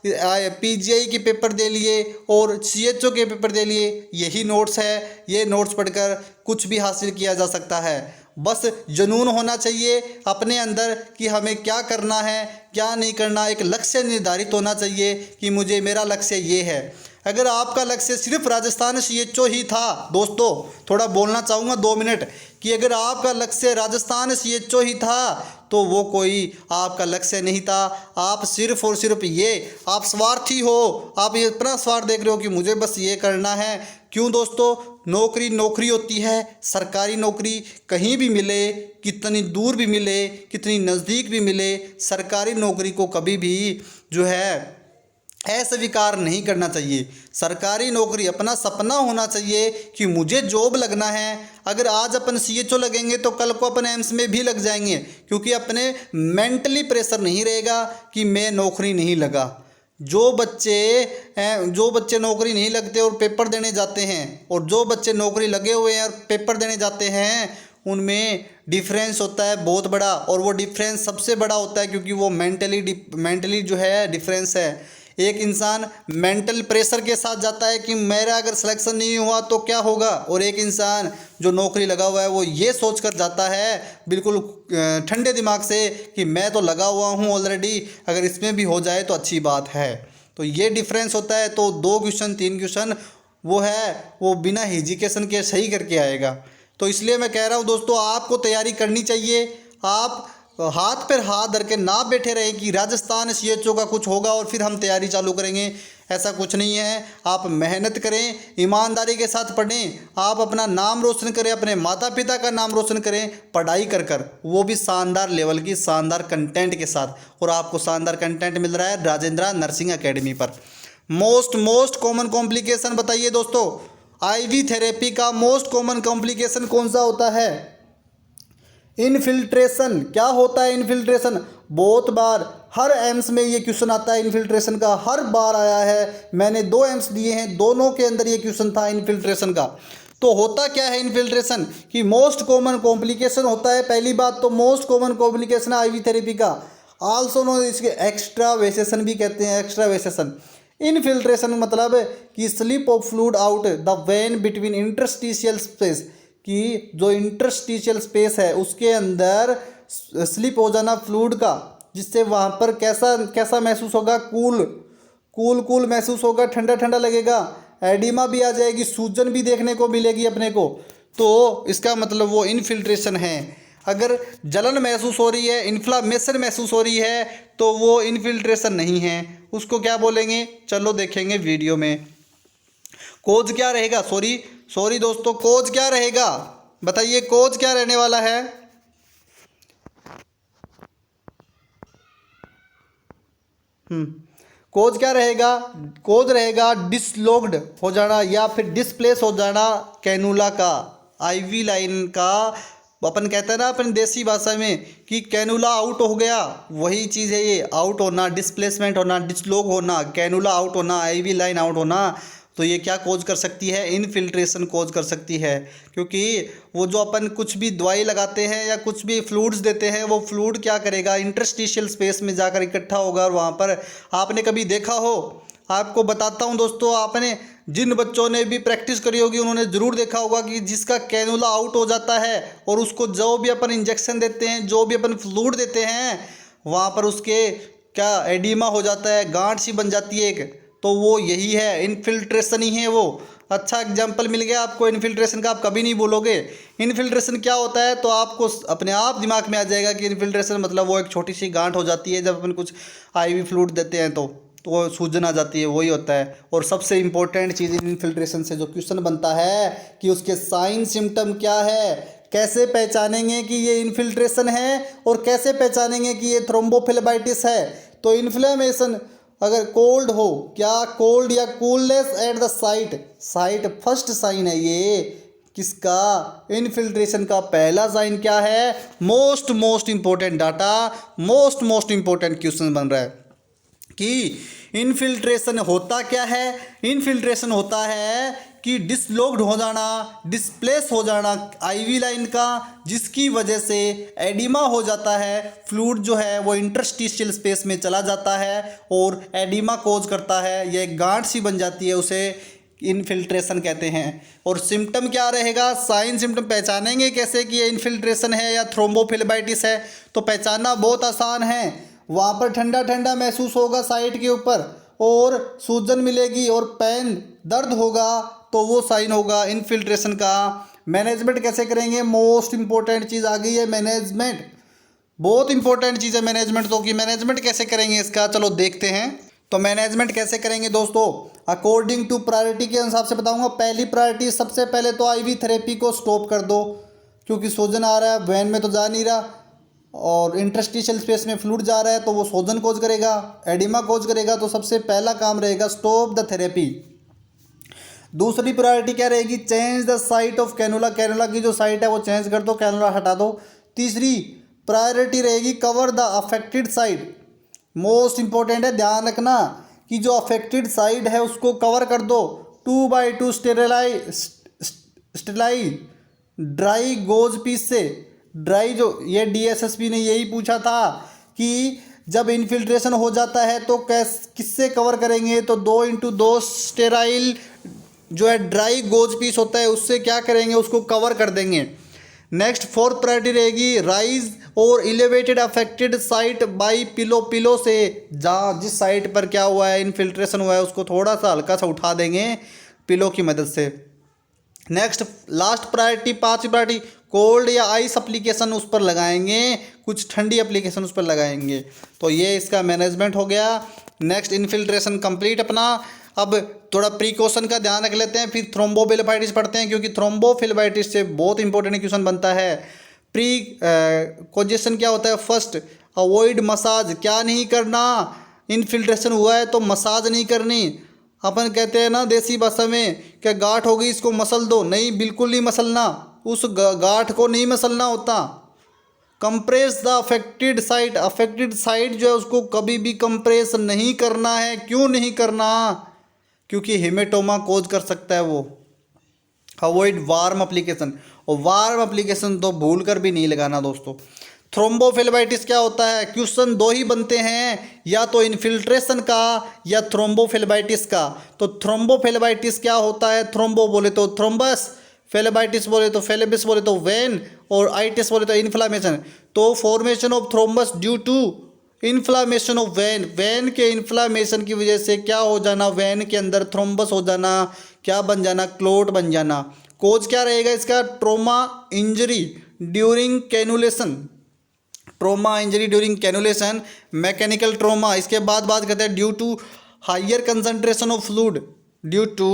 Speaker 1: पीजीआई के पेपर दे लिए और सीएचओ के पेपर दे लिए। यही नोट्स है, ये नोट्स पढ़कर कुछ भी हासिल किया जा सकता है। बस जुनून होना चाहिए अपने अंदर कि हमें क्या करना है क्या नहीं करना, एक लक्ष्य निर्धारित होना चाहिए कि मुझे मेरा लक्ष्य ये है। अगर आपका लक्ष्य सिर्फ राजस्थान सीएचओ ही था, दोस्तों थोड़ा बोलना चाहूँगा 2 मिनट, कि अगर आपका लक्ष्य राजस्थान सीएचओ ही था तो वो कोई आपका लक्ष्य नहीं था। आप सिर्फ और सिर्फ ये, आप स्वार्थी हो, आप ये इतना स्वार्थ देख रहे हो कि मुझे बस ये करना है। क्यों दोस्तों, नौकरी नौकरी होती है, सरकारी नौकरी कहीं भी मिले, कितनी दूर भी मिले, कितनी नज़दीक भी मिले, सरकारी नौकरी को कभी भी जो है अस्वीकार नहीं करना चाहिए। सरकारी नौकरी अपना सपना होना चाहिए कि मुझे जॉब लगना है। अगर आज अपन सीएचओ लगेंगे तो कल को अपन एम्स में भी लग जाएंगे, क्योंकि अपने मेंटली प्रेशर नहीं रहेगा कि मैं नौकरी नहीं लगा। जो बच्चे नौकरी नहीं लगते और पेपर देने जाते हैं, और जो बच्चे नौकरी लगे हुए हैं और पेपर देने जाते हैं, उनमें डिफरेंस होता है बहुत बड़ा। और वो डिफरेंस सबसे बड़ा होता है क्योंकि वो मेंटली जो है डिफरेंस है। एक इंसान मेंटल प्रेशर के साथ जाता है कि मेरा अगर सिलेक्शन नहीं हुआ तो क्या होगा, और एक इंसान जो नौकरी लगा हुआ है वो ये सोच कर जाता है बिल्कुल ठंडे दिमाग से कि मैं तो लगा हुआ हूँ ऑलरेडी, अगर इसमें भी हो जाए तो अच्छी बात है। तो ये डिफरेंस होता है। तो 2 क्वेश्चन 3 क्वेश्चन वो बिना हेजिटेशन के सही करके आएगा। तो इसलिए मैं कह रहा हूँ दोस्तों, आपको तैयारी करनी चाहिए। आप हाथ पर हाथ धर के ना बैठे रहे कि राजस्थान सीएचओ का कुछ होगा और फिर हम तैयारी चालू करेंगे, ऐसा कुछ नहीं है। आप मेहनत करें, ईमानदारी के साथ पढ़ें, आप अपना नाम रोशन करें, अपने माता पिता का नाम रोशन करें पढ़ाई कर वो भी शानदार लेवल की शानदार कंटेंट के साथ। और आपको शानदार कंटेंट मिल रहा है राजेंद्र नर्सिंग एकेडमी पर। मोस्ट कॉमन कॉम्प्लिकेशन बताइए दोस्तों, आईवी थेरेपी का मोस्ट कॉमन कॉम्प्लिकेशन कौन सा होता है? इनफिल्ट्रेशन। क्या होता है इनफिल्ट्रेशन? बहुत बार हर एम्स में ये क्वेश्चन आता है इनफिल्ट्रेशन का, हर बार आया है। मैंने 2 एम्स दिए हैं, दोनों के अंदर ये क्वेश्चन था इनफिल्ट्रेशन का। तो होता क्या है इनफिल्ट्रेशन कि मोस्ट कॉमन कॉम्प्लिकेशन होता है। पहली बात तो most common complication ivy therapy का, आल्सो नो इसके एक्स्ट्रावेसेशन भी कहते हैं। एक्स्ट्रावेसेशन इनफिल्ट्रेशन मतलब कि slip of fluid out the when between interstitial space, कि जो इंटरस्टिशियल स्पेस है उसके अंदर स्लिप हो जाना फ्लूइड का, जिससे वहाँ पर कैसा महसूस होगा? कूल महसूस होगा, ठंडा ठंडा लगेगा, एडिमा भी आ जाएगी, सूजन भी देखने को मिलेगी अपने को। तो इसका मतलब वो इनफिल्ट्रेशन है। अगर जलन महसूस हो रही है, इन्फ्लामेशन महसूस हो रही है, तो वो इनफिल्ट्रेशन नहीं है। उसको क्या बोलेंगे? चलो देखेंगे वीडियो में। कोज क्या रहेगा? सॉरी दोस्तों, कोज क्या रहेगा बताइए? कोज क्या रहने वाला है? कोज क्या रहेगा? कोज रहेगा डिसलॉक्ड हो जाना या फिर डिस्प्लेस हो जाना कैनुला का, आईवी लाइन का। अपन कहते हैं ना अपन देसी भाषा में कि कैनुला आउट हो गया, वही चीज़ है ये। आउट होना, डिस्प्लेसमेंट होना, डिसलॉक होना, कैनुला आउट होना, आईवी लाइन आउट होना। तो ये क्या कोज कर सकती है? इनफिल्ट्रेशन कोज कर सकती है। क्योंकि वो जो अपन कुछ भी दवाई लगाते हैं या कुछ भी फ्लूइड्स देते हैं, वो फ्लूइड क्या करेगा? इंटरस्टिशियल स्पेस में जाकर इकट्ठा होगा। और वहाँ पर आपने कभी देखा हो, आपको बताता हूँ दोस्तों, आपने जिन बच्चों ने भी प्रैक्टिस करी होगी उन्होंने ज़रूर देखा होगा कि जिसका कैनुला आउट हो जाता है और उसको जो भी अपन इंजेक्शन देते हैं, जो भी अपन फ्लूइड देते हैं, वहाँ पर उसके क्या एडिमा हो जाता है, गांठ सी बन जाती है एक। तो वो यही है, इनफिल्ट्रेशन ही है वो। अच्छा एग्जाम्पल मिल गया आपको इनफिल्ट्रेशन का, आप कभी नहीं बोलोगे इनफिल्ट्रेशन क्या होता है, तो आपको अपने आप दिमाग में आ जाएगा कि इनफिल्ट्रेशन मतलब वो एक छोटी सी गांठ हो जाती है जब अपन कुछ आईवी फ्लूइड देते हैं तो वो सूजन आ जाती है, वही होता है। और सबसे इंपॉर्टेंट चीज़ इनफिल्ट्रेशन से जो क्वेश्चन बनता है कि उसके साइन सिम्टम क्या है, कैसे पहचानेंगे कि ये इनफिल्ट्रेशन है और कैसे पहचानेंगे कि ये थ्रोम्बोफिलेबाइटिस है। तो इन्फ्लेमेशन अगर कोल्ड हो, क्या कोल्ड या coolness at the site first sign है ये किसका? इनफिल्ट्रेशन का पहला साइन क्या है? Most important data, most important question बन रहा है कि इनफिल्ट्रेशन होता क्या है? इनफिल्ट्रेशन होता है कि डिसलॉक्ड हो जाना, डिस्प्लेस हो जाना आईवी लाइन का, जिसकी वजह से एडिमा हो जाता है। फ्लूइड जो है वो इंटरस्टिशियल स्पेस में चला जाता है और एडिमा कोज करता है, ये एक गांठ सी बन जाती है, उसे इनफिल्ट्रेशन कहते हैं। और सिम्टम क्या रहेगा? साइन सिम्टम पहचानेंगे कैसे कि ये इनफिल्ट्रेशन है या थ्रोम्बोफिलेबाइटिस है? तो पहचानना बहुत आसान है। वहाँ पर ठंडा ठंडा महसूस होगा साइट के ऊपर और सूजन मिलेगी और पेन दर्द होगा, तो वो साइन होगा इनफिल्ट्रेशन का। मैनेजमेंट कैसे करेंगे? मोस्ट इंपॉर्टेंट चीज़ आ गई है मैनेजमेंट, बहुत इंपॉर्टेंट चीज़ है मैनेजमेंट। तो कि मैनेजमेंट कैसे करेंगे इसका, चलो देखते हैं। तो मैनेजमेंट कैसे करेंगे दोस्तों? अकॉर्डिंग टू प्रायोरिटी के हिसाब से बताऊंगा। पहली प्रायोरिटी, सबसे पहले तो आईवी थेरेपी को स्टॉप कर दो, क्योंकि सूजन आ रहा है, वैन में तो जा नहीं रहा। और इंटरस्टिशियल स्पेस में फ्लूइड जा रहा है तो वो सोजन कोज करेगा, एडिमा कोज करेगा। तो सबसे पहला काम रहेगा स्टॉप द थेरेपी। दूसरी प्रायोरिटी क्या रहेगी, change the site of cannula, cannula की जो साइट है वो चेंज कर दो, कैनुला हटा दो। तीसरी प्रायोरिटी रहेगी cover the affected side, most important है, ध्यान रखना कि जो अफेक्टेड साइड है उसको कवर कर दो 2x2 sterile dry gauze piece से। ड्राई जो ये डीएसएसपी ने यही पूछा था कि जब इन्फिल्ट्रेशन हो जाता है तो किससे कवर करेंगे, तो 2x2 स्टेराइल जो है ड्राई गोज पीस होता है उससे क्या करेंगे, उसको कवर कर देंगे। नेक्स्ट फोर्थ प्रायोरिटी रहेगी राइज और elevated affected site by pillow, pillow से जहाँ जिस साइट पर क्या हुआ है इन्फिल्ट्रेशन हुआ है उसको थोड़ा सा हल्का सा उठा देंगे पिलो की मदद से। नेक्स्ट लास्ट प्रायोरिटी, पांचवी प्रायोरिटी, कोल्ड या आइस एप्लीकेशन उस पर लगाएंगे, कुछ ठंडी एप्लीकेशन उस पर लगाएंगे। तो ये इसका मैनेजमेंट हो गया। नेक्स्ट इन्फिल्ट्रेशन कंप्लीट अपना। अब थोड़ा प्रिकॉशन का ध्यान रख लेते हैं, फिर थ्रोम्बोफिलेबाइटिस पढ़ते हैं क्योंकि थ्रोम्बोफिलेबाइटिस से बहुत इंपॉर्टेंट क्वेश्चन बनता है। प्री कोजेशन क्या होता है, फर्स्ट अवॉइड मसाज, क्या नहीं करना, इन्फिल्ट्रेशन हुआ है तो मसाज नहीं करनी। अपन कहते हैं ना देसी भाषा में कि गांठ हो गई इसको मसल दो, नहीं बिल्कुल नहीं मसलना, उस गांठ को नहीं मसलना होता। Compress the affected site, affected site जो है उसको कभी भी कंप्रेस नहीं करना है। क्यों नहीं करना, क्योंकि हेमेटोमा कोज कर सकता है वो। अवॉइड वार्म एप्लीकेशन, और वार्म एप्लीकेशन तो भूल कर भी नहीं लगाना दोस्तों। थ्रोम्बोफिलेबाइटिस क्या होता है, क्वेश्चन दो ही बनते हैं, या तो इन्फिल्ट्रेशन का या थ्रोम्बोफिलेबाइटिस का। तो थ्रोम्बोफिलेबाइटिस क्या होता है, थ्रोम्बो बोले तो थ्रोम्बस, फेलेबाइटिस बोले तो फेलेबिस बोले तो वेन, और आइटिस बोले तो इन्फ्लामेशन। तो formation of thrombus due to inflammation of vein, vein के इन्फ्लामेशन की वजह से क्या हो जाना, वेन के अंदर थ्रोम्बस हो जाना, क्या बन जाना, क्लोट बन जाना। कोज क्या रहेगा इसका, trauma injury during cannulation, trauma injury during cannulation, mechanical trauma. इसके बाद बात करते हैं due to higher concentration of fluid, due to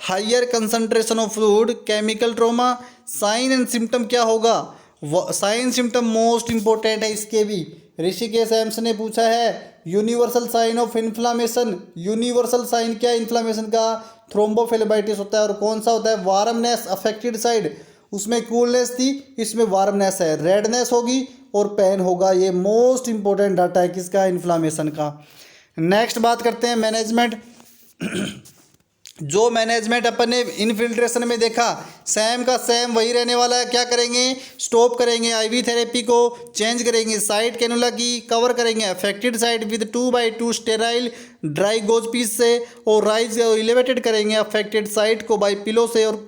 Speaker 1: higher concentration of fluid, chemical trauma. Sign and symptom क्या होगा, साइन सिम्टम मोस्ट इंपॉर्टेंट है इसके भी, ऋषिकेश एम्स ने पूछा है। Universal sign of inflammation, universal sign क्या इन्फ्लामेशन का, थ्रोम्बोफिलेबाइटिस होता है। और कौन सा होता है, वार्मनेस, अफेक्टेड साइड उसमें कूलनेस थी, इसमें वार्मनेस है, रेडनेस होगी और पेन होगा। ये मोस्ट इंपॉर्टेंट डाटा है किसका, इन्फ्लामेशन का। नेक्स्ट बात करते हैं मैनेजमेंट। जो मैनेजमेंट अपन ने इन्फिल्ट्रेशन में देखा सेम का सेम वही रहने वाला है। क्या करेंगे, स्टॉप करेंगे आईवी थेरेपी को, चेंज करेंगे साइट कैनुला की, कवर करेंगे affected site with 2x2 sterile dry gauze piece से, और राइज एलिवेटेड करेंगे अफेक्टेड साइट को बाई पिलो से, और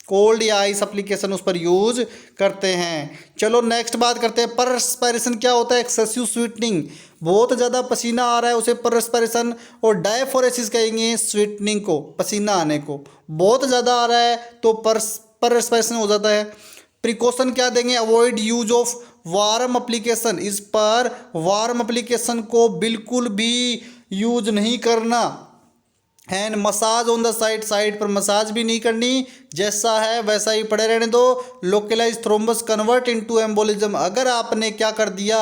Speaker 1: कोल्ड या आइस एप्लीकेशन उस पर यूज करते हैं। चलो नेक्स्ट बात करते हैं, परस्पायरेशन क्या होता है, एक्सेसिव स्वीटनिंग, बहुत ज़्यादा पसीना आ रहा है उसे परस्पायरेशन, और डायफोरेसिस कहेंगे स्वीटनिंग को, पसीना आने को, बहुत ज़्यादा आ रहा है तो परस्पायरेशन हो जाता है। प्रिकॉशन क्या देंगे, avoid use of warm application, इस पर वार्म एप्लीकेशन को बिल्कुल भी यूज नहीं करना। And massage on the site, site पर मसाज भी नहीं करनी, जैसा है वैसा ही पड़े रहने दो। Localise thrombus convert into embolism, अगर आपने क्या कर दिया,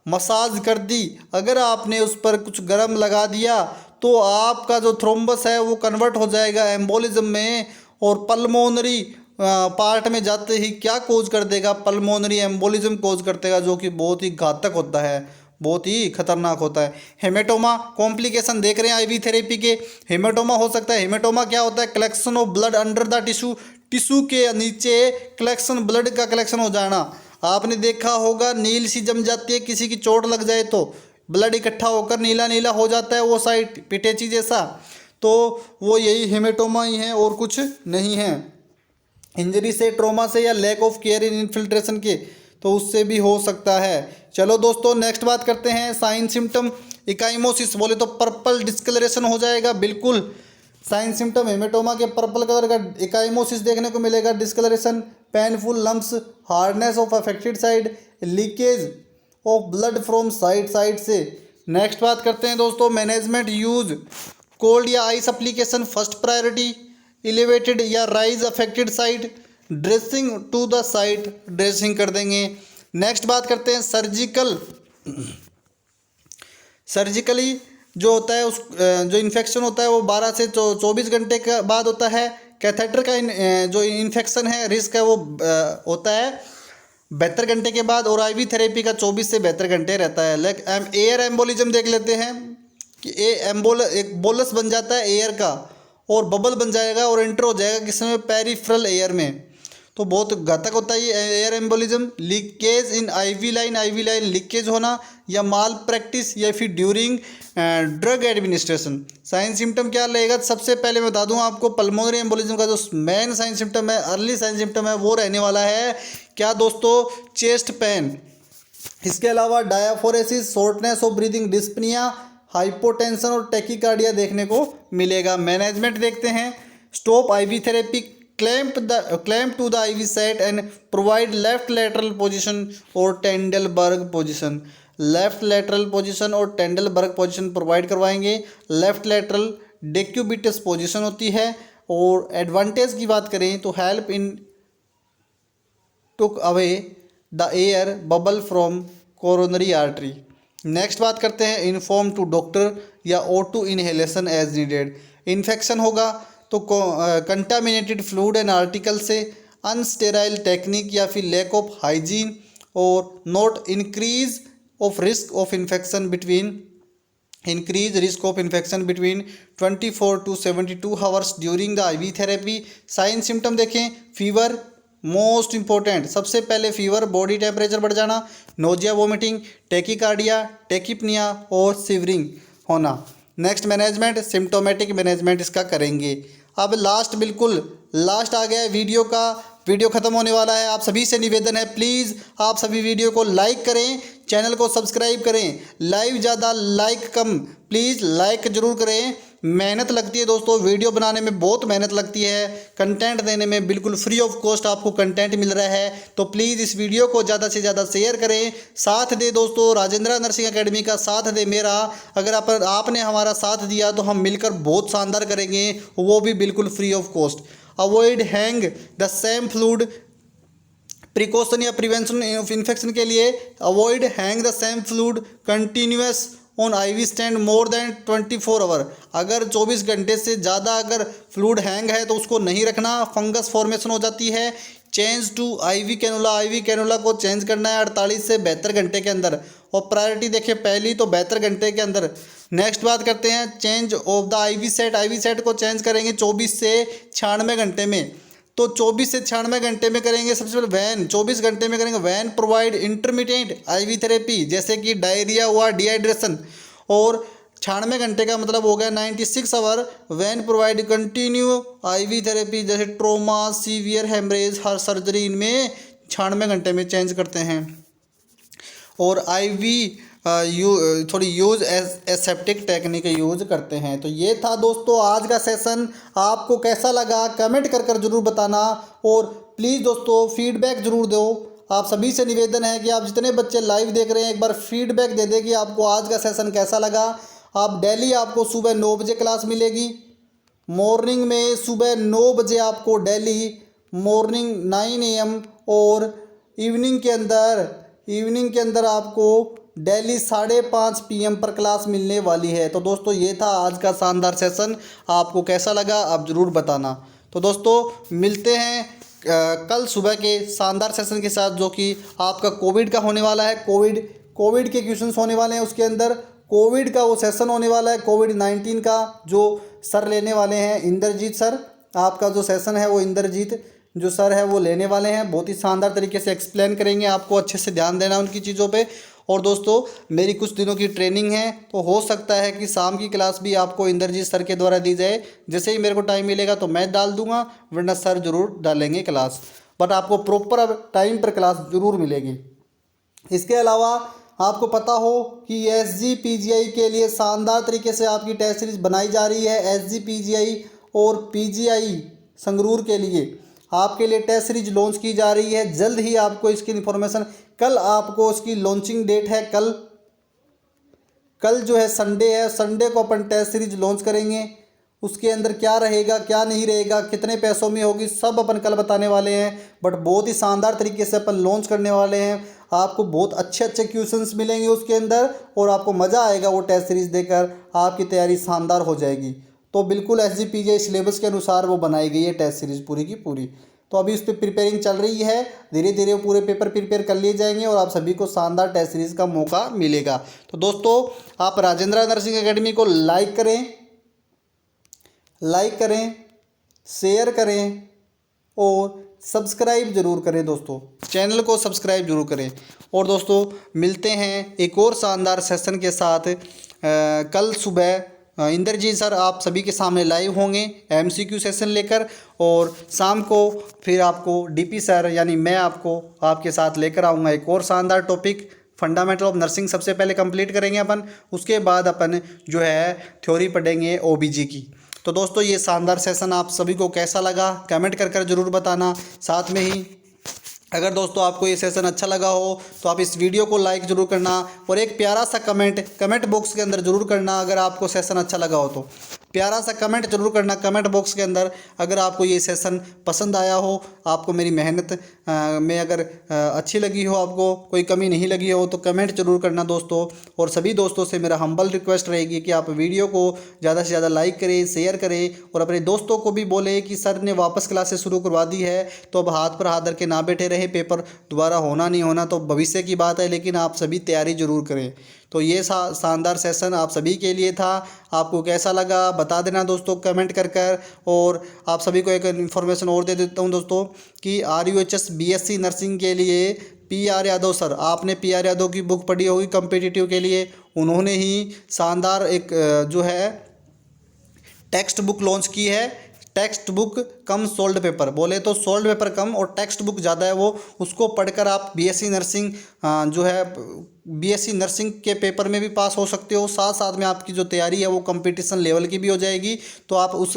Speaker 1: मसाज कर दी, अगर आपने उस पर कुछ गर्म लगा दिया तो आपका जो थ्रोम्बस है वो कन्वर्ट हो जाएगा एम्बोलिज्म में, और पल्मोनरी पार्ट में जाते ही क्या कोज कर देगा, पल्मोनरी एम्बोलिज्म कोज कर देगा, जो कि बहुत ही घातक होता है, बहुत ही खतरनाक होता है। हेमेटोमा कॉम्प्लिकेशन देख रहे हैं आईवी थेरेपी के, हेमेटोमा हो सकता है। हेमेटोमा क्या होता है, collection of blood under the tissue, tissue के नीचे कलेक्शन, ब्लड का कलेक्शन हो जाना। आपने देखा होगा नील सी जम जाती है, किसी की चोट लग जाए तो ब्लड इकट्ठा होकर नीला नीला हो जाता है वो साइड, पिटेची जैसा, तो वो यही हेमेटोमा ही है और कुछ नहीं है। इंजरी से, ट्रोमा से, या lack of care in infiltration के, तो उससे भी हो सकता है। चलो दोस्तों नेक्स्ट बात करते हैं, साइन सिम्टम, इकाइमोसिस बोले तो पर्पल डिस्कलरेशन हो जाएगा, बिल्कुल साइन सिम्टम हेमेटोमा के पर्पल कलर का इकाइमोसिस देखने को मिलेगा, discolouration, painful lumps, hardness of affected side, leakage of blood from side से। नेक्स्ट बात करते हैं दोस्तों मैनेजमेंट, यूज कोल्ड या ice application first priority, elevated या raise affected site, dressing to the site, dressing कर देंगे। नेक्स्ट बात करते हैं सर्जिकली जो होता है उस जो इन्फेक्शन होता है वो 12 से 24 घंटे के बाद होता है। कैथेटर का जो इन्फेक्शन है रिस्क है वो होता है 72 घंटे के बाद, और आईवी थेरेपी का 24 से 72 घंटे रहता है। एयर एम्बोलिज्म देख लेते हैं कि एक बोलस बन जाता है एयर का और बबल बन जाएगा और एंटर हो जाएगा किसमें, पेरिफेरल एयर में, तो बहुत घातक होता है ये air embolism. Leakage in IV line leakage होना या माल प्रैक्टिस या फिर during drug administration. Sign symptom क्या लगेगा, सबसे पहले मैं बता दूं आपको पल्मोनरी एम्बोलिज्म का जो मेन साइन सिम्टम है, अर्ली साइन सिम्टम है वो रहने वाला है क्या दोस्तों, चेस्ट पेन। इसके अलावा diaphoresis, shortness of breathing, dyspnoea, hypotension और टेकिकार्डिया देखने को मिलेगा। मैनेजमेंट देखते हैं, stop IV therapy, clamp to the IV site and provide left lateral position और Trendelenburg position. Left lateral position और टेंडलबर्ग पोजीशन प्रोवाइड करवाएंगे। लेफ्ट लेटरल डेक्यूबिटस पोजीशन होती है। और एडवांटेज की बात करें तो help in took away the air bubble from coronary artery. Next बात करते हैं इन्फॉर्म टू डॉक्टर या O2 inhalation as needed. Infection होगा तो कंटामिनेटेड फ्लूइड एंड आर्टिकल से, अनस्टेराइल टेक्निक या फिर लैक ऑफ हाइजीन, और not increase risk of infection between 24 to 72 hours during the IV therapy. Sign symptom देखें, फीवर मोस्ट इंपॉर्टेंट, सबसे पहले फीवर, बॉडी टेम्परेचर बढ़ जाना, नोजिया वोमिटिंग, टेकिकार्डिया, टेकिपनिया और सिवरिंग होना। नेक्स्ट मैनेजमेंट, सिम्टोमेटिक मैनेजमेंट इसका करेंगे। अब बिल्कुल लास्ट आ गया है वीडियो का, वीडियो ख़त्म होने वाला है। आप सभी से निवेदन है प्लीज़ आप सभी वीडियो को लाइक करें, चैनल को सब्सक्राइब करें। लाइव ज़्यादा लाइक कम, प्लीज़ लाइक ज़रूर करें। मेहनत लगती है दोस्तों, वीडियो बनाने में बहुत मेहनत लगती है, कंटेंट देने में बिल्कुल फ्री ऑफ कॉस्ट आपको कंटेंट मिल रहा है, तो प्लीज़ इस वीडियो को ज़्यादा से ज़्यादा शेयर करें। साथ दे दोस्तों, राजेंद्र नर्सिंग एकेडमी का साथ दे मेरा। अगर आपने हमारा साथ दिया तो हम मिलकर बहुत शानदार करेंगे, वो भी बिल्कुल free of cost. Avoid hang the same fluid, precaution या प्रिवेंशन ऑफ इन्फेक्शन के लिए avoid hang the same fluid continuous on IV stand more than 24 hour. अगर 24 घंटे से ज़्यादा अगर फ्लूइड हैंग है तो उसको नहीं रखना, फंगस फॉर्मेशन हो जाती है। Change to IV cannula, IV cannula को चेंज करना है 48 से 72 घंटे के अंदर, और प्रायोरिटी देखिए पहली तो 72 घंटे के अंदर। नेक्स्ट बात करते हैं change of the IV set को चेंज करेंगे 24 से 96 घंटे में। तो 24 से 96 घंटे में करेंगे। सबसे पहले वैन 24 घंटे में करेंगे, when provide intermediate IV therapy, जैसे कि डायरिया हुआ, डिहाइड्रेशन। और 96 घंटे का मतलब हो गया 96 hour, when provide continue IV therapy, जैसे ट्रोमा, सीवियर हेमरेज, हर सर्जरी, इनमें 96 घंटे में चेंज करते हैं। और आईवी थोड़ी यूज एसेप्टिक टेक्निक यूज करते हैं। तो ये था दोस्तों आज का सेशन, आपको कैसा लगा कमेंट कर जरूर बताना, और प्लीज़ दोस्तों फीडबैक ज़रूर दो। आप सभी से निवेदन है कि आप जितने बच्चे लाइव देख रहे हैं एक बार फीडबैक दे दें कि आपको आज का सेशन कैसा लगा। आप डेली आपको सुबह 9 बजे क्लास मिलेगी, मॉर्निंग में सुबह 9 बजे आपको डेली मॉर्निंग 9 AM, और इवनिंग के अंदर आपको डेली 5:30 PM पर क्लास मिलने वाली है। तो दोस्तों ये था आज का शानदार सेशन, आपको कैसा लगा आप ज़रूर बताना। तो दोस्तों मिलते हैं कल सुबह के शानदार सेशन के साथ, जो कि आपका कोविड का होने वाला है। कोविड के क्वेश्चंस होने वाले हैं, उसके अंदर कोविड का वो सेशन होने वाला है, कोविड-19 का, जो सर लेने वाले हैं इंद्रजीत सर। आपका जो सेशन है वो इंद्रजीत जो सर है वो लेने वाले हैं, बहुत ही शानदार तरीके से एक्सप्लेन करेंगे, आपको अच्छे से ध्यान देना उनकी चीज़ों पे। और दोस्तों मेरी कुछ दिनों की ट्रेनिंग है, तो हो सकता है कि शाम की क्लास भी आपको इंद्रजीत सर के द्वारा दी जाए। जैसे ही मेरे को टाइम मिलेगा तो मैं डाल दूंगा, वरना सर ज़रूर डालेंगे क्लास, बट आपको प्रॉपर टाइम पर क्लास ज़रूर मिलेगी। इसके अलावा आपको पता हो कि SGPGI के लिए शानदार तरीके से आपकी टेस्ट सीरीज बनाई जा रही है। SGPGI और PGI संगरूर के लिए आपके लिए टेस्ट सीरीज लॉन्च की जा रही है। जल्द ही आपको इसकी इन्फॉर्मेशन, कल आपको उसकी लॉन्चिंग डेट है, कल जो है संडे है, संडे को अपन टेस्ट सीरीज लॉन्च करेंगे। उसके अंदर क्या रहेगा क्या नहीं रहेगा, कितने पैसों में होगी, सब अपन कल बताने वाले हैं। बट बहुत ही शानदार तरीके से अपन लॉन्च करने वाले हैं। आपको बहुत अच्छे अच्छे क्वेश्चंस मिलेंगे उसके अंदर और आपको मज़ा आएगा वो टेस्ट सीरीज़ देकर, आपकी तैयारी शानदार हो जाएगी। तो बिल्कुल SGPJ सिलेबस के अनुसार वो बनाई गई है टेस्ट सीरीज़ पूरी की पूरी। तो अभी उस पर प्रिपेयरिंग चल रही है, धीरे धीरे वो पूरे पेपर प्रिपेयर कर लिए जाएंगे और आप सभी को शानदार टेस्ट सीरीज़ का मौका मिलेगा। तो दोस्तों आप राजेंद्र नर्सिंग एकेडमी को लाइक करें, शेयर करें और सब्सक्राइब जरूर करें दोस्तों, चैनल को सब्सक्राइब जरूर करें। और दोस्तों मिलते हैं एक और शानदार सेशन के साथ कल सुबह। इंद्रजीत सर आप सभी के सामने लाइव होंगे MCQ सेशन लेकर, और शाम को फिर आपको DP सर यानी मैं आपको आपके साथ लेकर आऊँगा एक और शानदार टॉपिक। फंडामेंटल ऑफ नर्सिंग सबसे पहले कंप्लीट करेंगे अपन, उसके बाद अपन जो है थ्योरी पढ़ेंगे OBG की। तो दोस्तों ये शानदार सेशन आप सभी को कैसा लगा कमेंट कर ज़रूर बताना। साथ में ही अगर दोस्तों आपको ये सेशन अच्छा लगा हो तो आप इस वीडियो को लाइक ज़रूर करना और एक प्यारा सा कमेंट बॉक्स के अंदर ज़रूर करना। अगर आपको सेशन अच्छा लगा हो तो प्यारा सा कमेंट जरूर करना कमेंट बॉक्स के अंदर। अगर आपको ये सेशन पसंद आया हो, आपको मेरी मेहनत में अगर अच्छी लगी हो, आपको कोई कमी नहीं लगी हो, तो कमेंट जरूर करना दोस्तों। और सभी दोस्तों से मेरा हम्बल रिक्वेस्ट रहेगी कि आप वीडियो को ज़्यादा से ज़्यादा लाइक करें, शेयर करें और अपने दोस्तों को भी बोलें कि सर ने वापस क्लासेस शुरू करवा दी है, तो अब हाथ पर हाथ धर के ना बैठे रहे। पेपर दोबारा होना नहीं होना तो भविष्य की बात है, लेकिन आप सभी तैयारी जरूर करें। तो ये शानदार सेशन आप सभी के लिए था। आपको कैसा लगा बता देना दोस्तों कमेंट कर। और आप सभी को एक इन्फॉर्मेशन और दे देता हूँ दोस्तों कि RUHS BSc नर्सिंग के लिए PR यादव सर, आपने PR यादव की बुक पढ़ी होगी कॉम्पिटिटिव के लिए, उन्होंने ही शानदार एक जो है टेक्स्ट बुक लॉन्च की है। टेक्स्ट बुक कम सोल्ड पेपर, बोले तो सोल्ड पेपर कम और टेक्स्ट बुक ज़्यादा है वो, उसको पढ़कर आप BSc नर्सिंग जो है BSc नर्सिंग के पेपर में भी पास हो सकते हो। साथ साथ में आपकी जो तैयारी है वो कंपटीशन लेवल की भी हो जाएगी। तो आप उस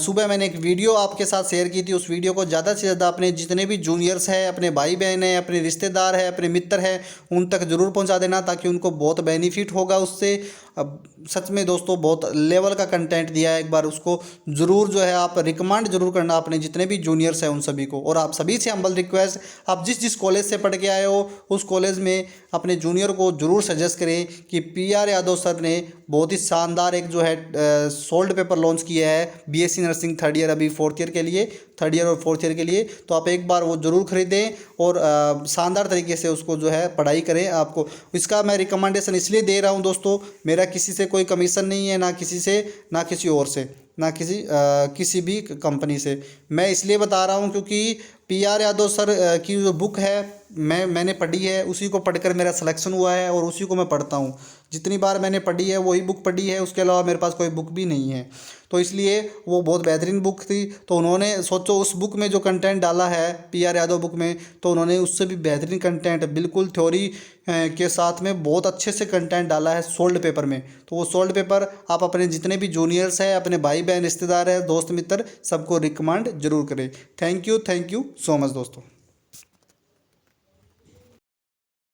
Speaker 1: सुबह मैंने एक वीडियो आपके साथ शेयर की थी, उस वीडियो को ज़्यादा से ज़्यादा अपने जितने भी जूनियर्स हैं, अपने भाई बहन हैं, अपने रिश्तेदार हैं, अपने मित्र हैं, उन तक ज़रूर पहुँचा देना ताकि उनको बहुत बेनिफिट होगा उससे। अब सच में दोस्तों बहुत लेवल का कंटेंट दिया है, एक बार उसको ज़रूर जो है आप रिकमेंड जरूर करना अपने जितने भी जूनियर्स हैं उन सभी को। और आप सभी से हम्बल रिक्वेस्ट, आप जिस कॉलेज से पढ़ के आए हो उस कॉलेज में अपने जूनियर को जरूर सजेस्ट करें कि PR यादव सर ने बहुत ही शानदार एक जो है सोल्ड पेपर लॉन्च किया है BSc नर्सिंग थर्ड ईयर, अभी फोर्थ ईयर के लिए, थर्ड ईयर और फोर्थ ईयर के लिए। तो आप एक बार वो ज़रूर खरीदें और शानदार तरीके से उसको जो है पढ़ाई करें। आपको इसका मैं रिकमेंडेशन इसलिए दे रहा हूँ दोस्तों, मेरा किसी से कोई कमीशन नहीं है, ना किसी से ना किसी और से, ना किसी भी कंपनी से। मैं इसलिए बता रहा हूँ क्योंकि PR यादव सर की जो बुक है मैंने पढ़ी है, उसी को पढ़कर मेरा सिलेक्शन हुआ है और उसी को मैं पढ़ता हूँ। जितनी बार मैंने पढ़ी है वही बुक पढ़ी है, उसके अलावा मेरे पास कोई बुक भी नहीं है। तो इसलिए वो बहुत बेहतरीन बुक थी। तो उन्होंने सोचो उस बुक में जो कंटेंट डाला है PR यादव बुक में, तो उन्होंने उससे भी बेहतरीन कंटेंट बिल्कुल थ्योरी के साथ में बहुत अच्छे से कंटेंट डाला है सोल्ड पेपर में। तो वो सोल्ड पेपर आप अपने जितने भी जूनियर्स हैं, अपने भाई बहन रिश्तेदार हैं, दोस्त मित्र, सबको रिकमेंड जरूर करें। थैंक यू सो मच दोस्तों।